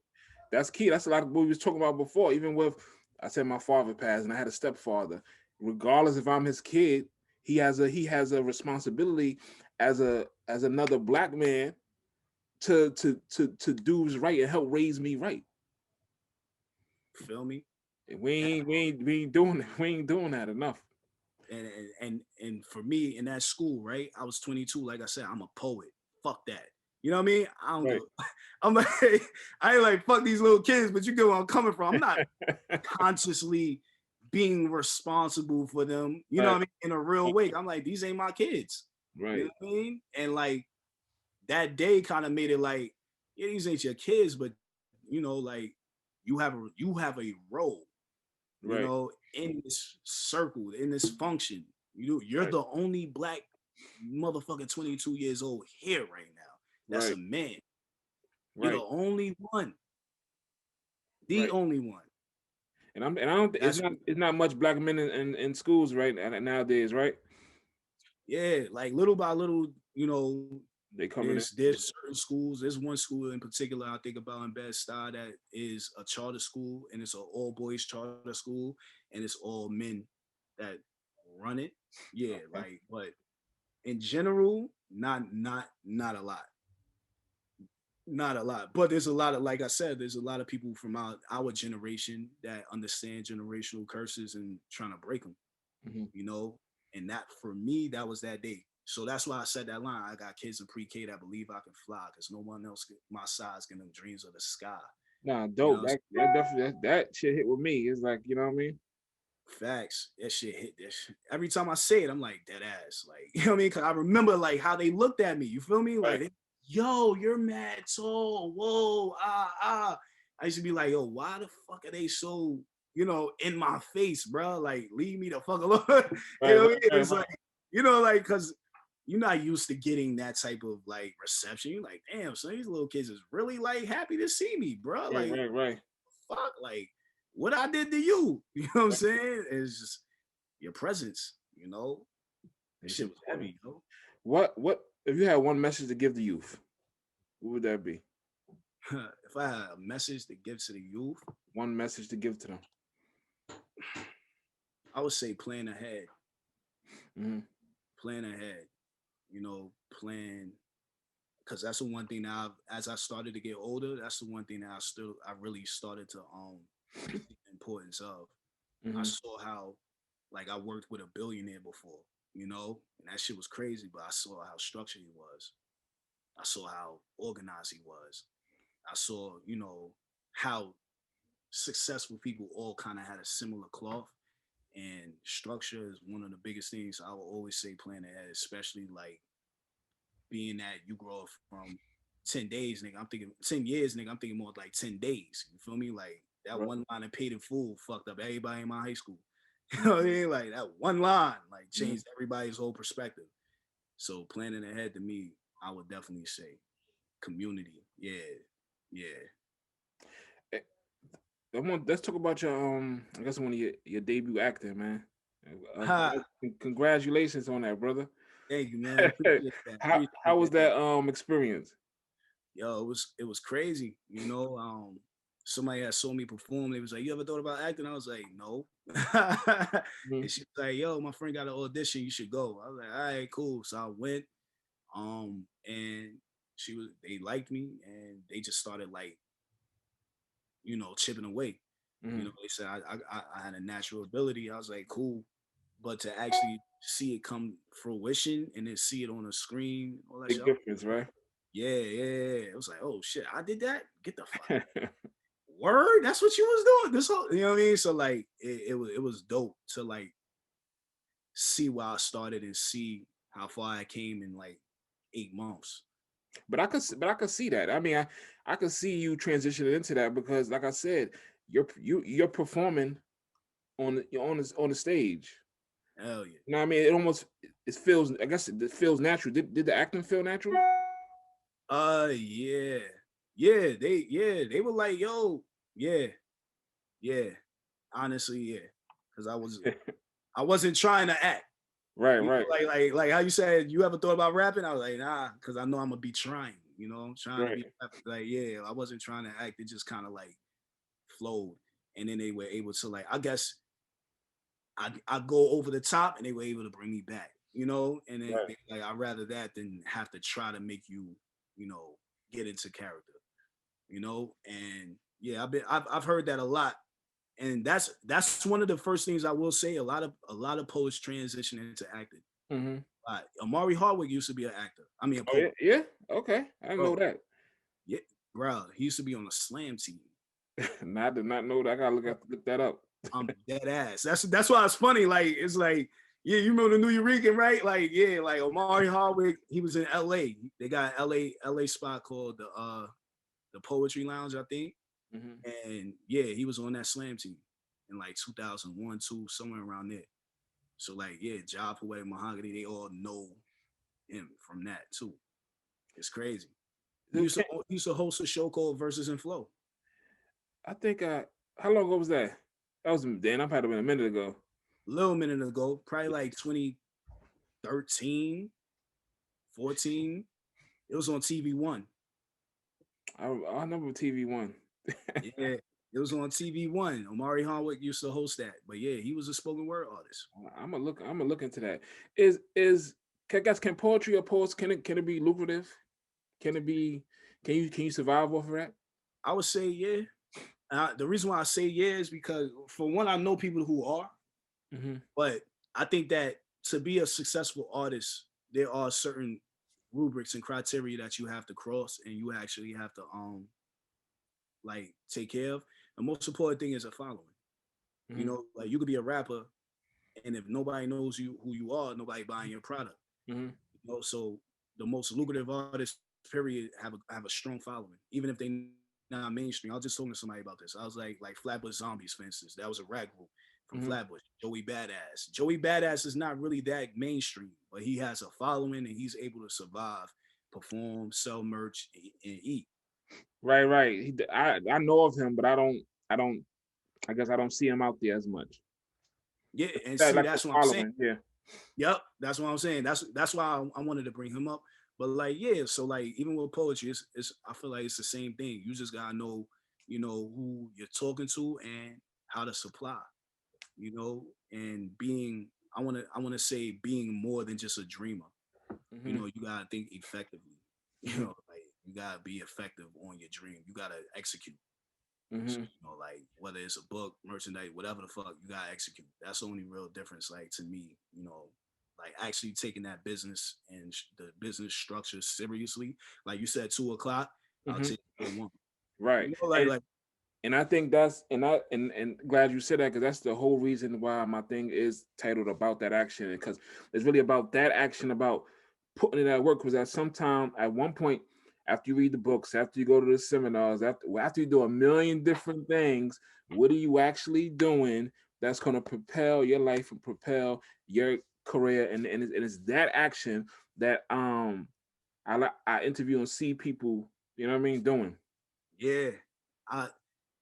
that's key. That's a lot of what we was talking about before. Even with, I said my father passed and I had a stepfather. Regardless if I'm his kid, he has a responsibility as another black man to do right and help raise me right. Feel me? We ain't doing that enough. And for me in that school, right? I was 22. Like I said, I'm a poet. Fuck that. You know what I mean? I don't Right. give. I'm like, I ain't like fuck these little kids, but you get where I'm coming from. I'm not consciously being responsible for them. You know Right. what I mean? In a real way, I'm like, these ain't my kids. You Right. know what I mean? And like that day kind of made it like, yeah, these ain't your kids, but like you have a role, Right. in this circle, in this function. You're Right. the only black motherfucking 22 years old here right now. That's a Right. man. You're the Right. only one. The Right. only one. I don't. That's It's not much black men in schools right nowadays, right? yeah, like little by little, They coming in. there's certain schools. There's one school in particular I think about in Bed-Stuy that is a charter school, and it's an all boys charter school, and it's all men that run it. Yeah, Okay. like, but in general, not a lot. Not a lot. But there's a lot of, like I said, there's a lot of people from our generation that understand generational curses and trying to break them, Hmm. you know? And that, for me, that was that day. So that's why I said that line. I got kids in pre-K that believe I can fly because no one else my size can them dreams of the sky. Nah, You dope. know, That definitely that shit hit with me. It's like, you know what I mean? facts. That shit hit this. Every time I say it, I'm like, dead ass. Like, you know what I mean? Cause I remember like how they looked at me. You feel me? Right. Like, yo, you're mad tall. Whoa, ah. I used to be like, yo, why the fuck are they so, in my face, bro? Like, leave me the fuck alone. You Right. know what I Right. mean? Right. It's like, like, cause you're not used to getting that type of like reception. You're like, damn, so these little kids is really like happy to see me, bro. Right. Like, Right. Right. fuck, like what I did to you. You know what I'm saying? It's just your presence, That It's shit was important. heavy, What if you had one message to give the youth? What would that be? If I had a message to give to the youth, One message to give to them. I would say plan ahead. Hmm. Plan ahead. Plan, because that's the one thing that as I started to get older, that's the one thing that I really started to see the importance of. I Hmm. saw how, like, I worked with a billionaire before, and that shit was crazy, but I saw how structured he was. I saw how organized he was. I saw, how successful people all kind of had a similar cloth, and structure is one of the biggest things. I will always say plan ahead, especially like being that you grow up from 10 days, nigga. I'm thinking 10 years, nigga. I'm thinking more like 10 days. You feel me? Like that Right. one line of paid in full fucked up everybody in my high school. You know what I mean? Like that one line, like Mhm. changed everybody's whole perspective. So planning ahead to me, I would definitely say community. Yeah. Yeah. Eh, let's talk about your I guess one of your debut acting, man. Ha. Congratulations on that, brother. Thank you, man. Appreciate that. How Appreciate was that. that experience? Yo, it was crazy. Somebody had saw me perform. They was like, "You ever thought about acting?" I was like, "No." Mhm. And she was like, "Yo, my friend got an audition. You should go." I was like, "All right, cool." So I went. And they liked me, and they just started like, chipping away. Mhm. They said I had a natural ability. I was like, cool. But to actually see it come fruition and then see it on a screen, all that Big shit. difference, right? Yeah, yeah, yeah. It was like, oh shit, I did that. Get the fuck word. That's what you was doing. This whole, you know what I mean? So like, it was dope to like see where I started and see how far I came in like 8 months. But I could see that. I mean, I could see you transitioning into that because, like I said, you're performing on the stage. Hell yeah. You know what I mean? It feels. I guess it feels natural. Did the acting feel natural? Yeah. They were like, yo, yeah, yeah. Honestly, yeah. Cause I wasn't trying to act. Right, right, Like how you said, you ever thought about rapping? I was like, nah, because I know I'm gonna be trying, I'm trying to right. be like, yeah, I wasn't trying to act. It just kind of like flowed. And then they were able to like, I guess I go over the top and they were able to bring me back, and then Right. like I'd rather that than have to try to make you, get into character, and yeah, I've heard that a lot And that's one of the first things I will say. A lot of poets transition into acting. Mm-hmm. Amari Hardwick used to be an actor. I mean, a Oh yeah, poet. yeah. Okay, I didn't know Bro, that. yeah, bro. He used to be on the slam team. I did not know that. I gotta look that up. I'm dead ass. That's why it's funny. Like it's like, yeah, you remember the New Eurekan, right? Like, yeah, like Omari Hardwick, he was in LA. They got LA spot called the Poetry Lounge, I think. Mm-hmm. And yeah, he was on that slam team in like 2001, 2, somewhere around there. So like, yeah, Job Poetic Mahogany, they all know him from that too. It's crazy. He used to host a show called Versus and Flow. I think how long ago was that? That was then. I've had it been a minute ago. Little minute ago, probably like 2013, 14. It was on TV1. I remember TV1. Yeah, it was on TV1. Omari Hardwick used to host that. But yeah, he was a spoken word artist. I'm gonna look into that. Can poetry or poets can it be lucrative? Can it be? Can you survive off of that? I would say yeah. The reason why I say yeah is because, for one, I know people who are, Mm-hmm. but I think that to be a successful artist, there are certain rubrics and criteria that you have to cross, and you actually have to like take care of. The most important thing is a following. You Mm-hmm. know, like you could be a rapper, and if nobody knows you who you are, nobody buying your product. Mm-hmm. You know, so the most lucrative artists, period, have a strong following, even if they not mainstream. I was just talking to somebody about this. I was like Flatbush Zombies, for instance. That was a rap group from Mm-hmm. Flatbush. Joey Badass. Joey Badass is not really that mainstream, but he has a following and he's able to survive, perform, sell merch, and eat. Right. I know of him, but I don't. I guess I don't see him out there as much. Yeah, and That see, like the that's what I'm saying. following. Yeah. Yep, that's what I'm saying. That's why I wanted to bring him up. But like, yeah, so like even with poetry, it's I feel like it's the same thing. You just gotta know, who you're talking to and how to supply, and being I wanna say being more than just a dreamer. Mm-hmm. You gotta think effectively. Mm-hmm. Like you gotta be effective on your dream. You gotta execute. So, Mm-hmm. like whether it's a book, merchandise, whatever the fuck, you gotta execute. That's the only real difference, like to me, like actually taking that business and the business structure seriously. Like you said, 2 o'clock, I'll Mm-hmm. take it at one. Right. And I think that's and glad you said that, because that's the whole reason why my thing is titled About That Action, because it's really about that action, about putting it at work. Because at some time, at one point, after you read the books, after you go to the seminars, after you do a million different things, what are you actually doing that's going to propel your life and propel your career? And it's that action that I interview and see people, you know what I mean, doing. Yeah, I.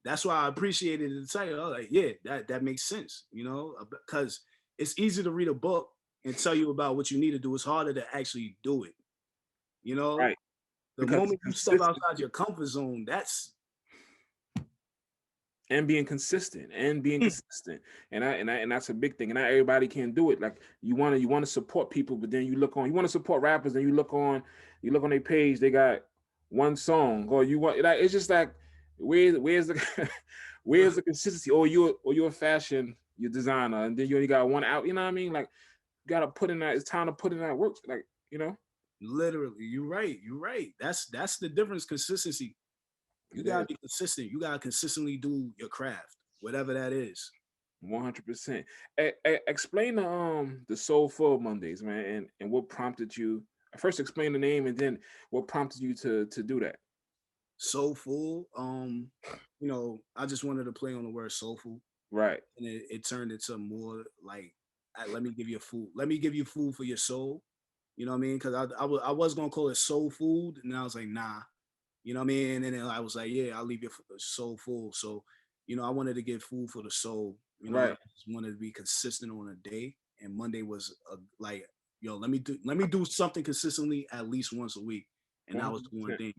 That's why I appreciated the title. I was like, yeah, that makes sense, because it's easy to read a book and tell you about what you need to do. It's harder to actually do it. You know, Right. the Because moment you step consistency outside your comfort zone, that's and being consistent and that's a big thing, and not everybody can do it. Like you want to support people, but then you want to support rappers, and you look on their page, they got one song, or you want, like, it's just like, where's the where's the consistency? Or you're a fashion, you're designer, and then you only got one out, you know what I mean? Like, you gotta put in that, it's time to put in that work, like, literally, you're right. You're right. That's the difference. Consistency. You it gotta is. be consistent. You gotta consistently do your craft, whatever that is. 100%. Explain the Soulful Mondays, man, and what prompted you. First, explain the name, and then what prompted you to do that. Soulful. I just wanted to play on the word soulful, Right. and it turned into more like, let me give you food. Let me give you food for your soul. You know what I mean? Because I was gonna call it soul food, and I was like, nah. You know what I mean? And then I was like, yeah, I'll leave your soul full. So, I wanted to get food for the soul. I Right. just wanted to be consistent on a day. And Monday was like, yo, let me do something consistently at least once a week. And that was the one 100%. thing,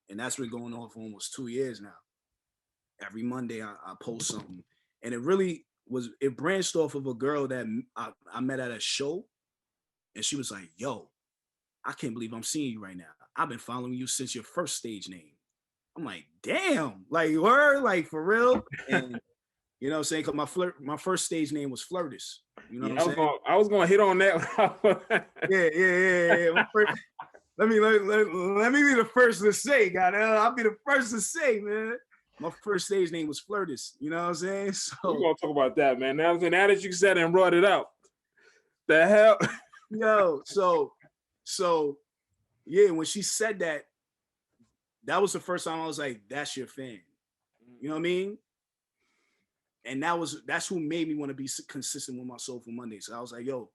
and that's been going on for almost 2 years now. Every Monday I post something. And it branched off of a girl that I met at a show. And she was like, yo, I can't believe I'm seeing you right now. I've been following you since your first stage name. I'm like, damn, like word, like for real. And you know what I'm saying? Cause my first stage name was Flirtus. You know Yeah, what I'm saying? I was gonna hit on that. Yeah. Let me be the first to say, goddamn. I'll be the first to say, man. My first stage name was Flirtus. You know what I'm saying? We're So gonna talk about that, man. Now that you said it and brought it out, the hell. yo, so yeah, when she said that, that was the first time I was like, that's your fan. You know what I mean? And that's who made me want to be consistent with my Soulful Mondays. So I was like, yo,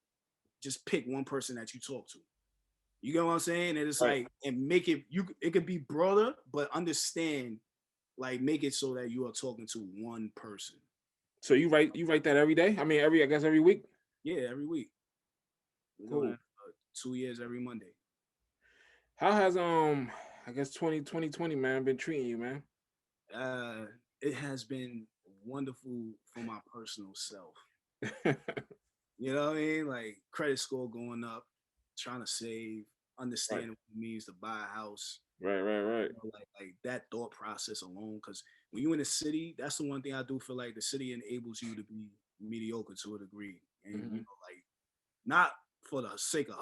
just pick one person that you talk to. You get what I'm saying? And it's Right. like, and make it, it could be broader, but understand, like, make it so that you are talking to one person. So you write that every day? I mean, I guess every week. Yeah, every week. We're Cool. doing that for 2 years every Monday. How has I guess 2020, man, been treating you, man? It has been wonderful for my personal self. You know what I mean? Like credit score going up, trying to save, understanding what it means to buy a house. Right. You know, like that thought process alone. Because when you're in the city, that's the one thing I do feel like the city enables you to be mediocre to a degree, and you know, like not for the sake of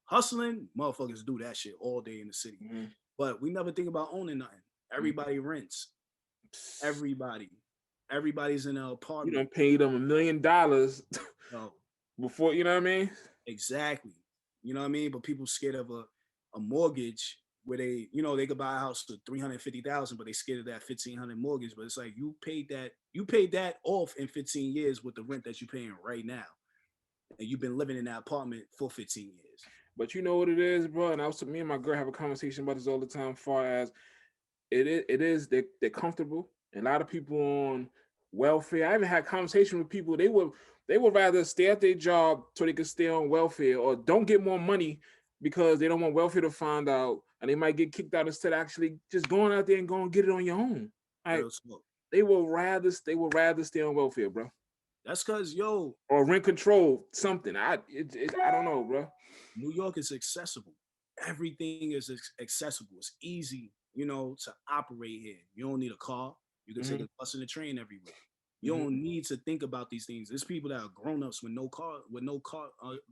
hustling. Motherfuckers do that shit all day in the city, but we never think about owning nothing. Everybody rents. Everybody's in an You apartment. done paid them $1 million No, before, you know what I mean? exactly. You know what I mean? But people scared of a mortgage where they, you know, they could buy a house for 350,000, but they scared of that 1,500 mortgage. But it's like you paid that off in 15 years with the rent that you're paying right now, and you've been living in that apartment for 15 years. But you know what it is, bro. And me and my girl have a conversation about this all the time. Far as they're comfortable. And a lot of people on welfare. I even had conversation with people. They would rather stay at their job so they can stay on welfare, or don't get more money because they don't want welfare to find out, and they might get kicked out instead of actually just going out there and going and get it on your own. Like, they will rather stay on welfare, bro. That's because or rent control something. I don't know, bro. New York is accessible. Everything is accessible. It's easy, you know, to operate here. You don't need a car. You can take a bus and a train everywhere. You don't need to think about these things. There's people that are grown-ups with no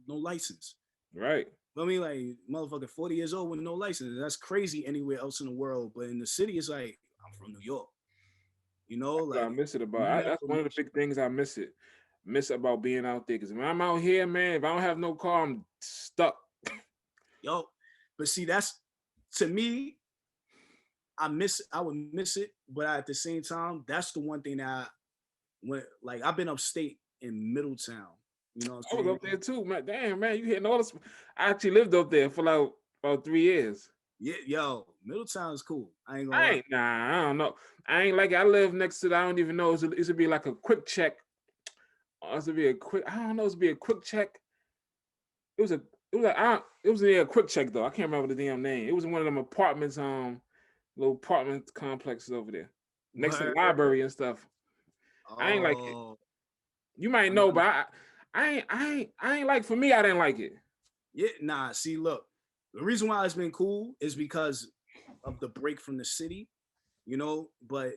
license. Right. I mean, like, motherfucker 40 years old with no license. That's crazy anywhere else in the world. But in the city, it's like, I'm from New York. You know, like, I miss it about. That's one of the big things I miss about being out there. Because when I'm out here, man, if I don't have no car, I'm stuck. But see, that's, to me, I would miss it. But at the same time, that's the one thing that like, I've been upstate in Middletown. You know what I'm saying? I was up there too, man. Damn, man, you hitting all this. I actually lived up there for like about 3 years. Yeah, Middletown is cool. I ain't gonna lie. I don't know. I ain't like it. I live next to. I don't even know. It would be like a quick check. It would be a quick. I don't know. It would be a quick check. It was a quick check though. I can't remember the damn name. It was one of them apartments, little apartment complexes over there, next to the library and stuff. I ain't like it. You might know, but I ain't like. For me, I didn't like it. Yeah, nah. See, look, the reason why it's been cool is because of the break from the city, you know. But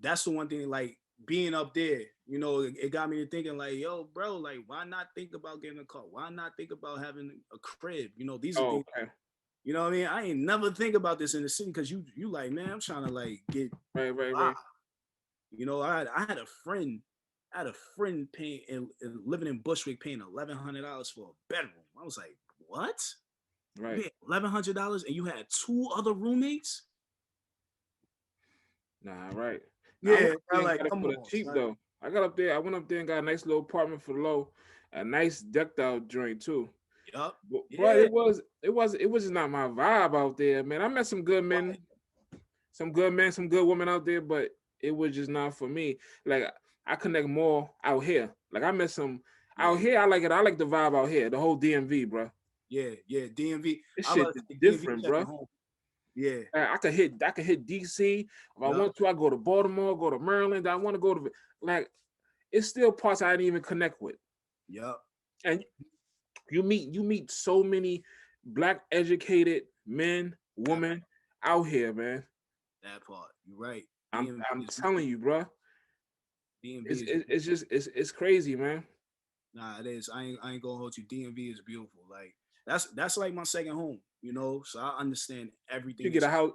that's the one thing, like, being up there, you know, it got me to thinking, like, yo, bro, like, why not think about getting a car? Why not think about having a crib? You know, these are things. Okay. You know what I mean? I ain't never think about this in the city because you like, man, I'm trying to like get right. You know, I had a friend paying and living in Bushwick paying $1,100 for a bedroom. I was like, what? Right. $1,100 and you had 2 other roommates? Nah, right. Yeah, I like, come on, cheap son. though. I got up there. I went up there and got a nice little apartment for low, a nice decked out joint too. Yup. But it was just not my vibe out there, man. I met some good men, some good women out there, but it was just not for me. Like, I connect more out here. Like, I met some out here. I like it. I like the vibe out here. The whole DMV, bro. Yeah, DMV. This shit is different, bro. Yeah. I could hit DC. If I want to, I go to Baltimore, go to Maryland. I want to go to, like, it's still parts I didn't even connect with. Yep. And you meet so many Black educated men, women out here, man. That part. You're right. I'm DMV is telling you, bro. DMV is It's just it's crazy, man. nah, it is. I ain't gonna hold you. DMV is beautiful. Like that's like my second home, you know. So I understand You everything get that a house,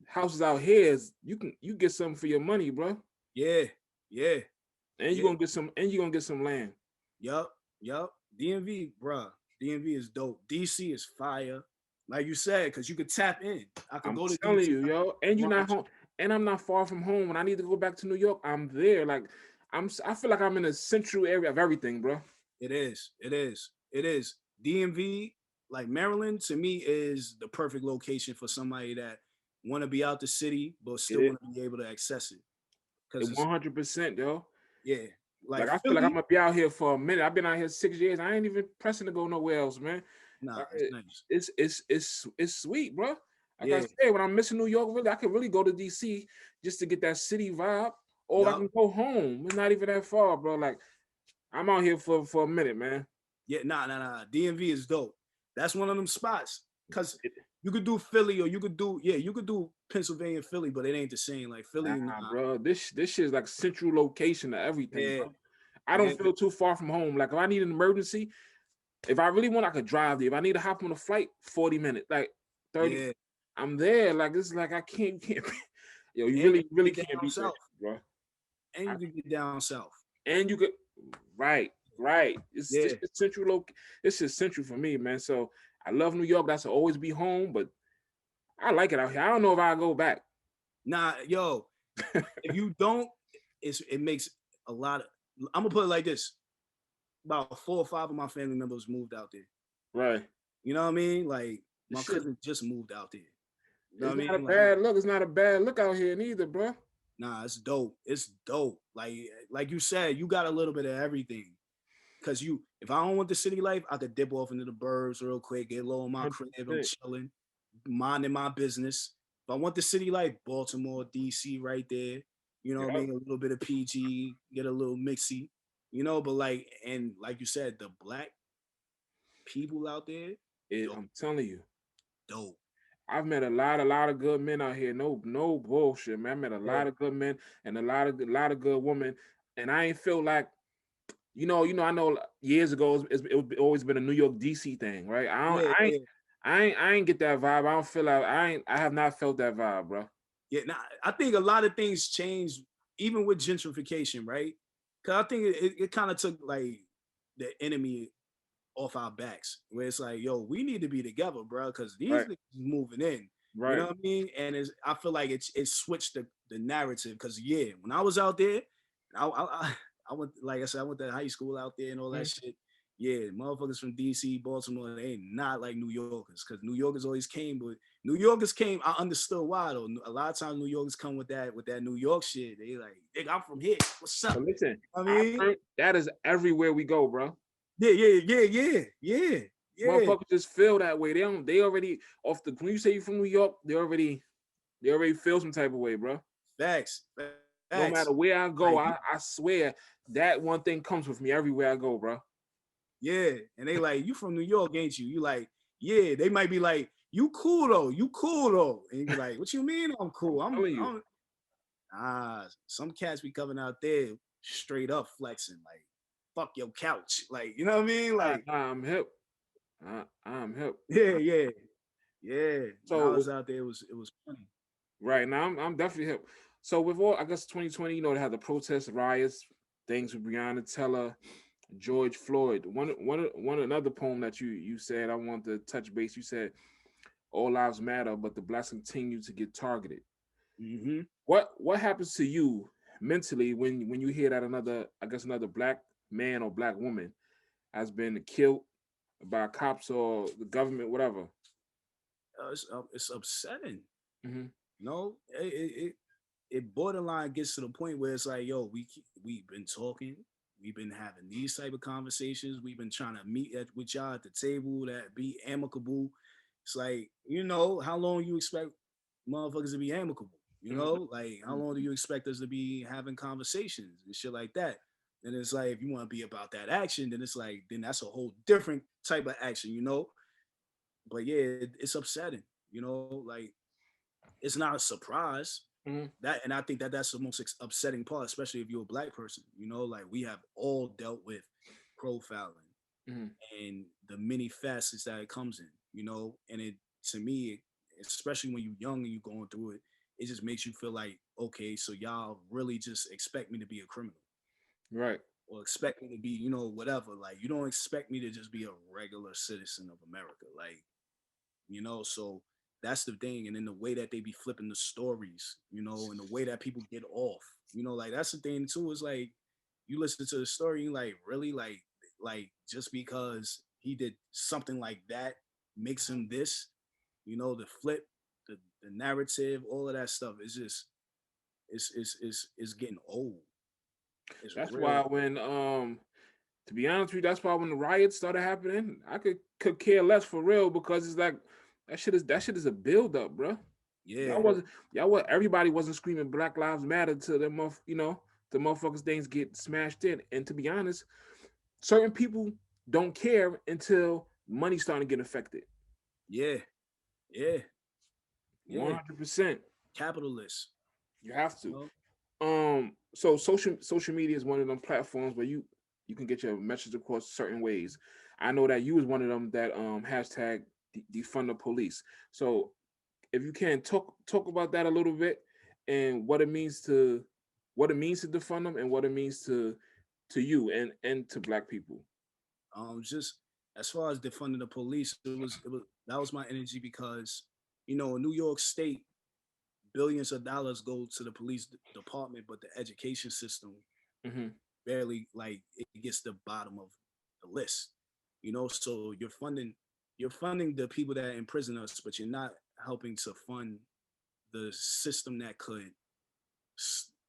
houses out here is you get something for your money, bro. yeah, yeah, And yeah. you're gonna get some land. Yup, yup. DMV, bruh. DMV is dope. DC is fire. Like you said, because you could tap in. I could I'm go to telling DC, you, I could yo. go to And you're not brunch. home. And I'm not far from home. When I need to go back to New York, I'm there. Like I feel like I'm in a central area of everything, bro. It is. It is. It is. DMV, like Maryland, to me is the perfect location for somebody that want to be out the city but It still is want to be able to access it. Because it it's 100%, yo. yeah, like Like I feel like I'm Philly. gonna be out here for a minute. I've been out here 6 years. I ain't even pressing to go nowhere else, man. Nah, Like, it's nice. it's sweet, bro. Like I Yeah. said, when I'm missing New York, really, I could really go to DC just to get that city vibe, or I Yup. can go home. It's not even that far, bro. Like I'm out here for a minute, man. Yeah. Nah. DMV is dope. That's one of them spots. Cause It, you could do Philly or you could do Pennsylvania, Philly, but it ain't the same. Like nah, Philly, nah. bro. This shit is like central location to everything, Yeah. bro. I don't Yeah. feel too far from home. Like if I need an emergency, if I really want, I could drive there. If I need to hop on a flight, 40 minutes, like 30. Yeah. I'm there. Like it's like I can't. Yo, you And you really can get can't down beat that, south. shit, bro. And I, you can get down south. and you could, right, right. It's this Yeah. is central. This is central for me, man. So I love New York. That's always be home, but I like it out here. I don't know if I go back. Nah, yo, if you don't, it makes a lot of I'm gonna put it like this. About 4 or 5 of my family members moved out there. Right. You know what I mean? Like This my shit. cousin just moved out there. You know It's what I not a mean? Like bad look. It's not a bad look out here neither, bro. nah, it's dope. It's dope. Like you said, you got a little bit of everything. Cause if I don't want the city life, I could dip off into the burbs real quick, get low in my crib, I'm 100%. chilling, minding my business. If I want the city life, Baltimore, DC, right there. You know what I Yep. mean? A little bit of PG, get a little mixy, you know. But like you said, the black people out there, dope, I'm telling you. dope. I've met a lot of good men out here. No bullshit, man. I met a Yeah, lot of good men and a lot of good women, and I ain't feel like, I know years ago it always been a New York DC thing, right? yeah, yeah. I ain't get that vibe. I don't feel like I have not felt that vibe, bro. Yeah, now I think a lot of things changed even with gentrification, right? Because I think it kind of took like the enemy off our backs, where it's like, yo, we need to be together, bro, because these Right, niggas is moving in. You know right. what I mean? And I feel like it switched the narrative because yeah, when I was out there, I went like I said, I went to high school out there and all that Mhm. shit. Yeah, motherfuckers from DC, Baltimore, they ain't not like New Yorkers because New Yorkers always came, but New Yorkers came. I understood why though. A lot of times New Yorkers come with that New York shit. They like, nigga, I'm from here. What's up? But listen, I I mean, learned that is everywhere we go, bro. yeah. Motherfuckers just feel that way. They already off the when you say you from New York, they already feel some type of way, bro. Facts, No facts. matter where I go, Like, I swear that one thing comes with me everywhere I go, bro. yeah, and they like, you from New York, ain't you? You like, yeah. They might be like, you cool though, you cool though, and you be like, what you mean I'm I'm cool? telling you. Some cats be coming out there straight up flexing, like, fuck your couch, like, you know what I mean? Like, I'm hip. I'm hip. yeah, yeah, yeah. When I So was out there, it was funny. right now, I'm definitely hip. So with all, I guess 2020, they had the protests, riots, things with Breonna Taylor, George Floyd. One another poem that you said I want to touch base. You said all lives matter, but the blacks continue to get targeted. Hmm. What happens to you mentally when you hear that another black man or black woman has been killed by cops or the government, whatever? It's upsetting. Hmm. No, it borderline gets to the point where it's like, yo, we've been talking, we've been having these type of conversations, we've been trying to meet with y'all at the table that be amicable. It's like, how long you expect motherfuckers to be amicable? Like how long do you expect us to be having conversations and shit like that? And it's like, if you want to be about that action, then it's like, then that's a whole different type of action. But yeah, it's upsetting. Like it's not a surprise. That, and I think that that's the most upsetting part, especially if you're a black person. You know, like we have all dealt with profiling and the many facets that it comes in. You know, and it, to me, especially when you're young and you're going through it, it just makes you feel like, okay, so y'all really just expect me to be a criminal, Right. or expect me to be, you know, whatever. Like, you don't expect me to just be a regular citizen of America. Like, you know, so that's the thing. And then the way that they be flipping the stories, you know, and the way that people get off, you know, like that's the thing too, is like you listen to the story, you like, really, like just because he did something like that makes him this, you know, the flip, the narrative, all of that stuff is just, it's getting old. It's That's why real. when to be honest with you, that's why when the riots started happening, I could care less for real, because it's like that shit is a build up, bro. Yeah. Y'all everybody wasn't screaming Black Lives Matter to them, the motherfuckers things get smashed in. And to be honest, certain people don't care until money's starting to get affected. Yeah. Yeah. One Yeah. hundred percent. Capitalists. You have You to. know? So social media is one of them platforms where you can get your message across certain ways. I know that you was one of them that hashtag defund the police. So if you can talk about that a little bit, and what it means to defund them, and what it means to you and to black people. Just as far as defunding the police, it was that was my energy because, you know, in New York State, billions of dollars go to the police department, but the education system Hmm. barely, like, it gets the bottom of the list. You know, so you're funding the people that imprison us, but you're not helping to fund the system that could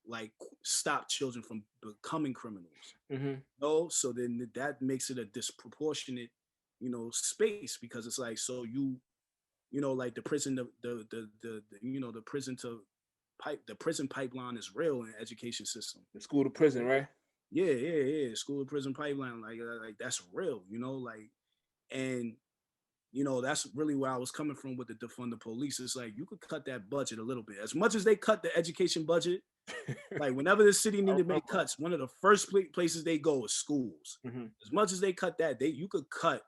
like stop children from becoming criminals. Hmm. No, so then that makes it a disproportionate, you know, space, because it's like, so you know, like the prison, you know, the prison to pipe, the prison pipeline is real in the education system. The school to prison, right? Yeah, yeah, yeah. School to prison pipeline, like that's real, you know, like, and you know, that's really where I was coming from with the defund the police. It's like you could cut that budget a little bit, as much as they cut the education budget. Like whenever the city I need to make remember. cuts, one of the first places they go is schools. Hmm. As much as they cut that, you could cut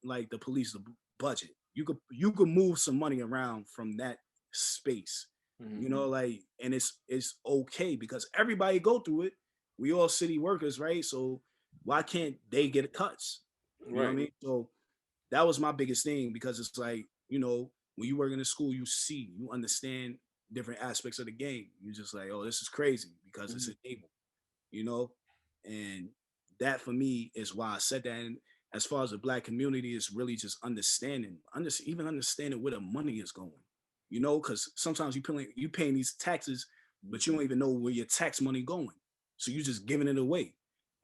like the police budget. You could move some money around from that space. Hmm. You know, like, and it's okay because everybody go through it. We all city workers, right? So why can't they get cuts? You know what I Right. mean? So that was my biggest thing, because it's like, you know, when you work in a school, you understand different aspects of the game. You're just like, oh, this is crazy because it's Hmm. enabled, you know? And that for me is why I said that. And as far as the black community, is really just even understanding where the money is going, you know, because sometimes you paying these taxes, but you don't even know where your tax money going. So you just giving it away.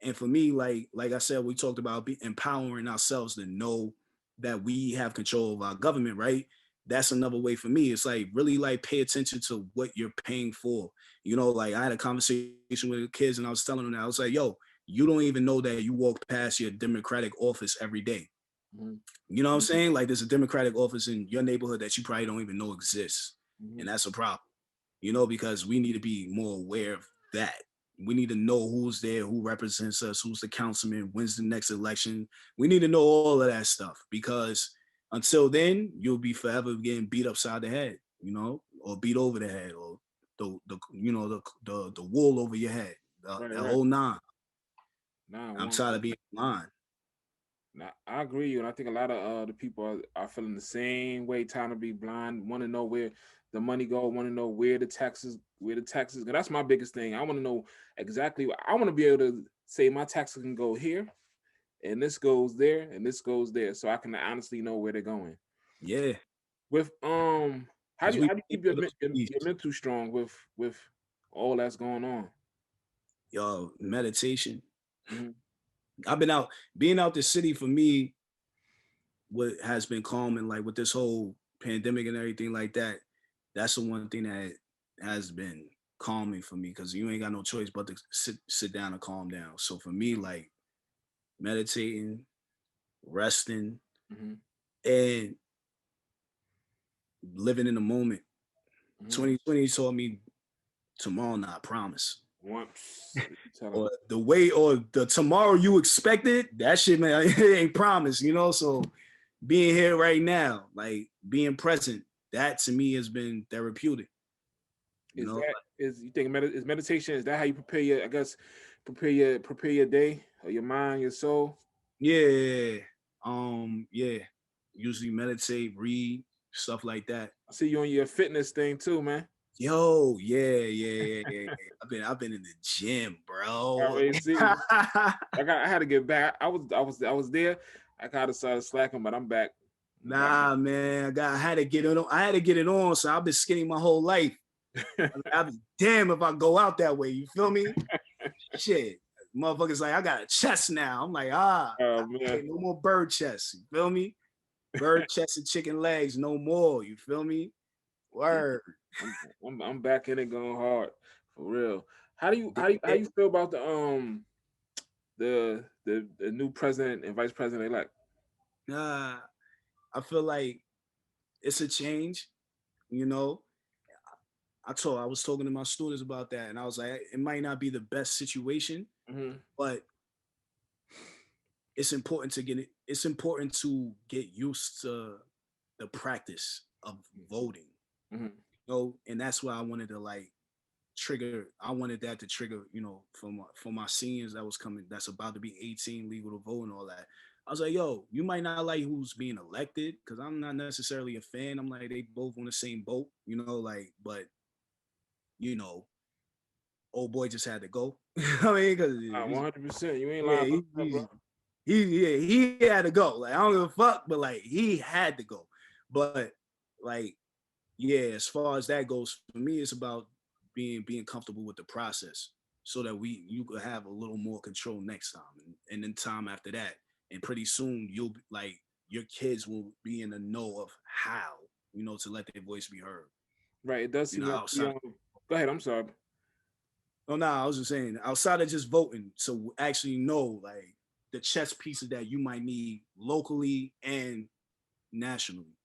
And for me, like I said, we talked about empowering ourselves to know that we have control of our government, right? That's another way for me. It's like really like pay attention to what you're paying for. You know, like I had a conversation with the kids and I was telling them that I was like, yo, you don't even know that you walk past your Democratic office every day. Hmm. You know what I'm saying? Like there's a Democratic office in your neighborhood that you probably don't even know exists. Hmm. And that's a problem, you know, because we need to be more aware of that. We need to know who's there, who represents us, who's the councilman, when's the next election. We need to know all of that stuff, because until then, you'll be forever getting beat upside the head, you know, or beat over the head, or the you know the wool over your head, Right. the Right. whole nine. Nah, I'm one. tired of being blind. Nah, I agree with you, and I think a lot of the people are feeling the same way. Time to be blind, want to know where the money go, want to know where the taxes go. That's my biggest thing. I want to know exactly. I want to be able to say my taxes can go here, and this goes there, and this goes there, so I can honestly know where they're going. Yeah, With how because do you we how do you pay keep for those fees. your mental strong with all that's going on? Yo, meditation. Hmm. I've been out, being out the city for me, what has been calming, like with this whole pandemic and everything like that. That's the one thing that has been calming for me, because you ain't got no choice but to sit down and calm down. So for me, like meditating, resting, Hmm. and living in the moment. 2020 taught me tomorrow not promise. Once. Or the way or the tomorrow you expected, that shit, man, it ain't promised, you know. So being here right now, like being present, that to me has been therapeutic. You know, You think is meditation, is that how you prepare your, I guess, prepare your day or your mind, your soul? yeah, yeah. Usually meditate, read, stuff like that. I see you on your fitness thing too, man. Yo, yeah. I've been in the gym, I bro. already see. I had to get back. I was there. I kind of started slacking, but I'm back. Nah, man, I had to get it on. I had to get it on. So I've been skinny my whole life. I'd be damn if I go out that way. You feel me? Shit, motherfuckers like I got a chest now. I'm like, Oh man, no more bird chest. You feel me? Bird chest and chicken legs, no more. You feel me? Word. I'm back in it, going hard for real. How do you feel about the new president and vice president elect? I feel like it's a change. You know, I was talking to my students about that, and I was like, it might not be the best situation, but it's important to get it. It's important to get used to the practice of voting. You know, and that's why I wanted to like trigger. I wanted that to trigger, you know, for my seniors that's about to be 18, legal to vote and all that. I was like, yo, you might not like who's being elected because I'm not necessarily a fan. I'm like, they both on the same boat, you know, like, but you know, old boy just had to go. I mean, because 100%, you ain't lying about that, bro. he had to go. Like I don't give a fuck, but like he had to go. But like, yeah, as far as that goes, for me, it's about being comfortable with the process, so that you could have a little more control next time, and then time after that, and pretty soon you'll like your kids will be in the know of how, you know, to let their voice be heard. Right. It does seem like outside. Go ahead. I'm sorry. Oh no, I was just saying outside of just voting, so actually know like the chess pieces that you might need locally and nationally.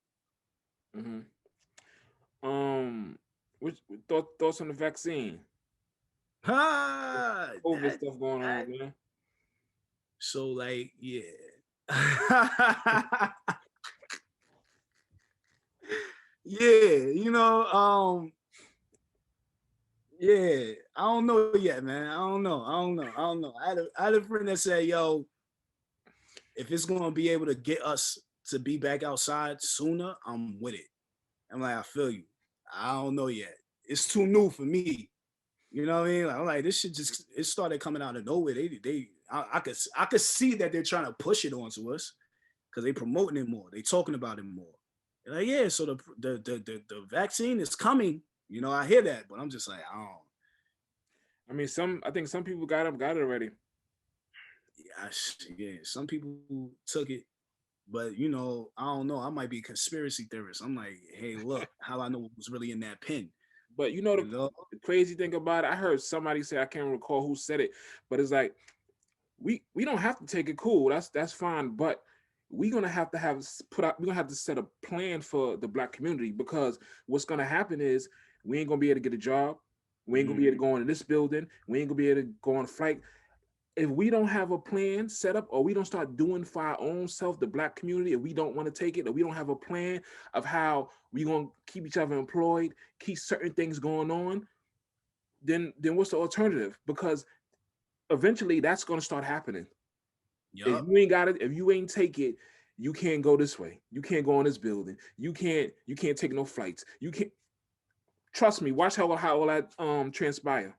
Which thoughts on the vaccine? Ah, COVID stuff going on, man. So like, yeah. Yeah, you know, yeah, I don't know yet, man. I don't know. I had a friend that said, yo, if it's gonna be able to get us to be back outside sooner, I'm with it. I'm like, I feel you. I don't know yet. It's too new for me. You know what I mean? Like, I'm like, this shit just it started coming out of nowhere. I could see that they're trying to push it onto us because they promoting it more. They talking about it more. They're like, yeah, so the vaccine is coming. You know, I hear that, but I'm just like, I don't. I mean, I think some people got it already. Yeah, some people took it, but you know, I don't know. I might be a conspiracy theorist. I'm like, hey, look, how I know what was really in that pen. But you know, the crazy thing about it, I heard somebody say, I can't recall who said it, but it's like we don't have to take it cool. That's fine, but we're gonna have to we're gonna have to set a plan for the Black community, because what's gonna happen is we ain't gonna be able to get a job, we ain't gonna be able to go into this building, we ain't gonna be able to go on a flight. If we don't have a plan set up, or we don't start doing for our own self, the Black community, if we don't want to take it, or we don't have a plan of how we gonna keep each other employed, keep certain things going on, then what's the alternative? Because eventually that's gonna start happening. Yep. If you ain't got it, if you ain't take it, you can't go this way. You can't go in this building. You can't take no flights. You can't. Trust me. Watch how all that transpire.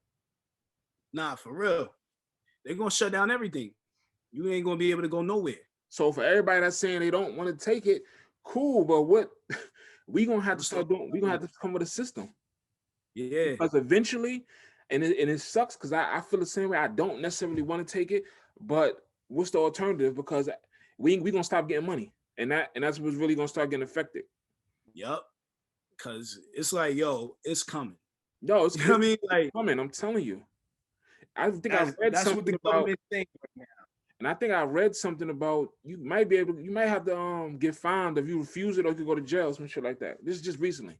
Nah, for real. They're gonna shut down everything. You ain't gonna be able to go nowhere. So for everybody that's saying they don't want to take it, cool. But what we gonna have to start doing? We gonna have to come with a system. Yeah. Because eventually, and it sucks because I feel the same way. I don't necessarily want to take it, but what's the alternative? Because we gonna stop getting money, and that's what's really gonna start getting affected. Yep. Cause it's like, yo, it's coming. Yo, it's you know what I mean? Like coming. I'm telling you. I think I read that's something what the about, government saying right now. And I think I read something about you might have to get fined if you refuse it, or you could go to jail, some shit like that. This is just recently.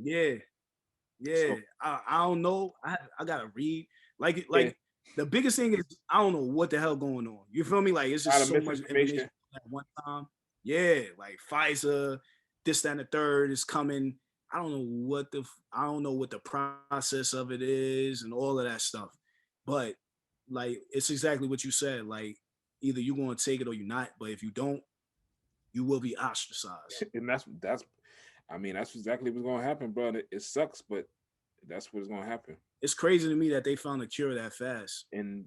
Yeah, yeah. So I don't know. I gotta read. yeah, Like the biggest thing is I don't know what the hell going on. You feel me? Like it's a lot just of so much information misinformation. at one time. Yeah, like Pfizer, this, that, and the third is coming. I don't know what the process of it is and all of that stuff. But like it's exactly what you said. Like either you're gonna take it or you're not. But if you don't, you will be ostracized. And that's I mean, that's exactly what's gonna happen, bro. It sucks, but that's what's gonna happen. It's crazy to me that they found a cure that fast. And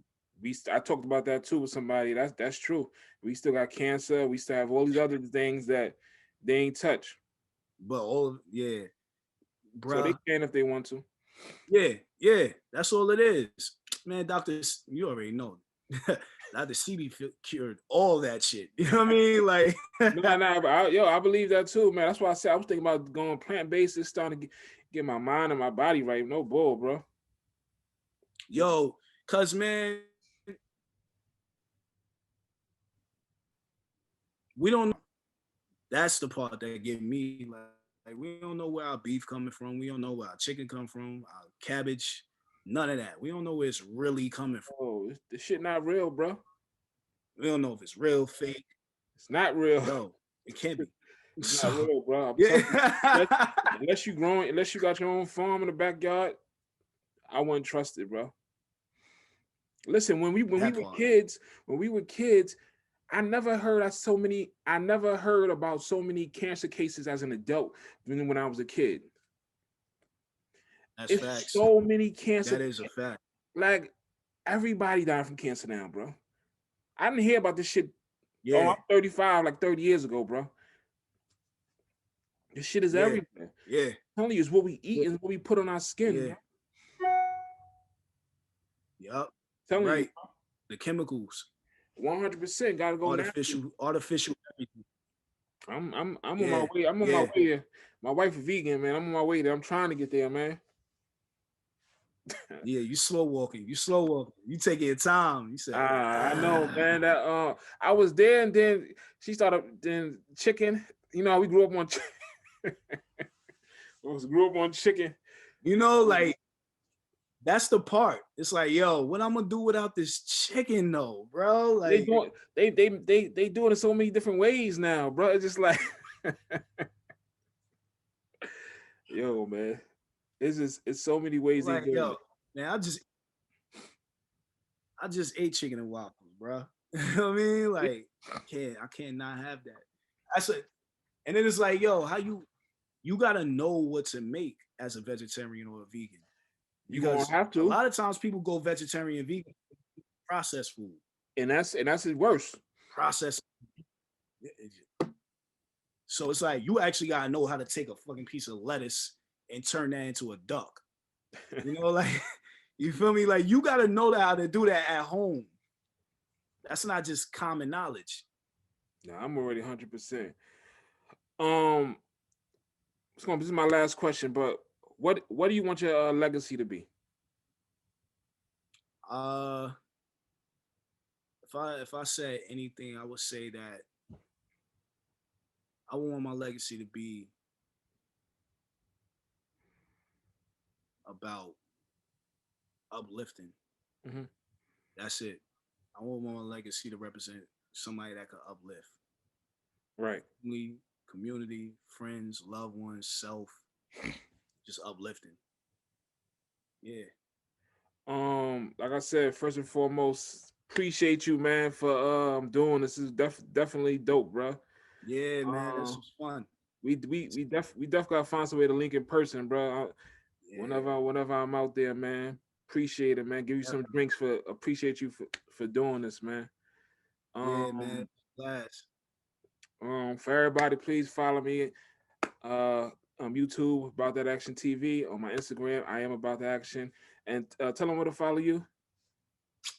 I talked about that too with somebody. That's true. We still got cancer. We still have all these other things that they ain't touch. But all yeah, So they bruh. can if they want to. Yeah, yeah, that's all it is. Man, you already know. Dr. CB cured all that shit. You know what I mean? Like, Nah, but I believe that too, man. That's why I said I was thinking about going plant based. It's starting to get my mind and my body right. No bull, bro. yo, cuz man, we don't know. That's the part that get me like we don't know where our beef coming from. We don't know where our chicken come from, our cabbage, none of that. We don't know where it's really coming from. Oh, this shit not real, bro. We don't know if it's real, fake. It's not real. Yo, it can't be. It's So, not real, bro. I'm telling you, yeah. unless you got your own farm in the backyard, I wouldn't trust it, bro. Listen, That part. when we were kids, I never heard about so many cancer cases as an adult than when I was a kid. That's It's facts. so many cancer, That is a fact. like everybody died from cancer now, bro. I didn't hear about this shit. Oh, Yeah. I'm 35, like 30 years ago, bro. This shit is Yeah. everywhere. Yeah. I'm telling you, it's what we eat and what we put on our skin. Yeah. Bro. Yup. Telling Right. The chemicals. you, 100% gotta go natural. Artificial everything. I'm on Yeah. my way. I'm on my Yeah. way there. My wife is vegan, man. I'm on my way there. I'm trying to get there, man. Yeah. You slow walking. You taking your time. You said, I know, man. That I was there, and then she started. Then chicken. You know, we grew up on. Grew up on chicken. you know, like that's the part. It's like, yo, what I'm gonna do without this chicken though, bro? Like, They do it in so many different ways now, bro. It's just like, yo, man. It's so many ways they do yo, it. man, I just ate chicken and waffles, bro. You know what I mean? Like, I can't not have that. That's it. And then it's like, yo, you gotta know what to make as a vegetarian or a vegan. You gonna Because have a to, lot of times people go vegetarian, vegan, processed food, and that's it worse. processed. So it's like you actually gotta know how to take a fucking piece of lettuce and turn that into a duck. You know, like you feel me? Like you gotta know how to do that at home. That's not just common knowledge. No, I'm already 100%. Um, this is my last question, but what do you want your legacy to be? Uh, if I said anything, I would say that I want my legacy to be about uplifting. Mhm. That's it. I want my legacy to represent somebody that could uplift. Right. Community, friends, loved ones, self, just uplifting. Yeah. Like I said, first and foremost, appreciate you, man, for doing this. Is definitely dope, bro. Yeah, man, this was fun. We gotta find some way to link in person, bro. Yeah, Whenever I'm out there, man. Appreciate it, man. Give you some definitely. drinks for appreciate you for doing this, man. Yeah, man. Um, Blast. for everybody, please follow me on YouTube, About That Action TV, on my Instagram, I am About That Action, and tell them where to follow you.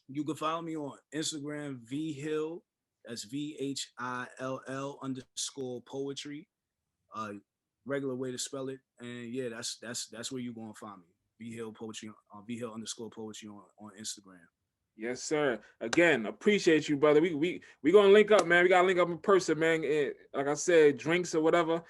You can follow me on Instagram, VHill. That's VHILL _ poetry. Regular way to spell it. And yeah, that's where you're gonna find me. VHill poetry on VHill _ poetry on Instagram. Yes, sir. Again, appreciate you, brother. We gonna link up, man. We gotta link up in person, man. Like I said, drinks or whatever.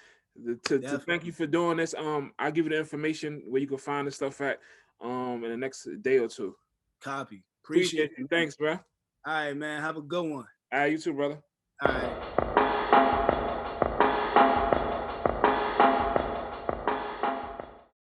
to thank you for doing this. I'll give you the information where you can find the stuff at in the next day or two. Copy. Appreciate you. Thanks, bro. All right, man. Have a good one. All right, you too, brother. All right.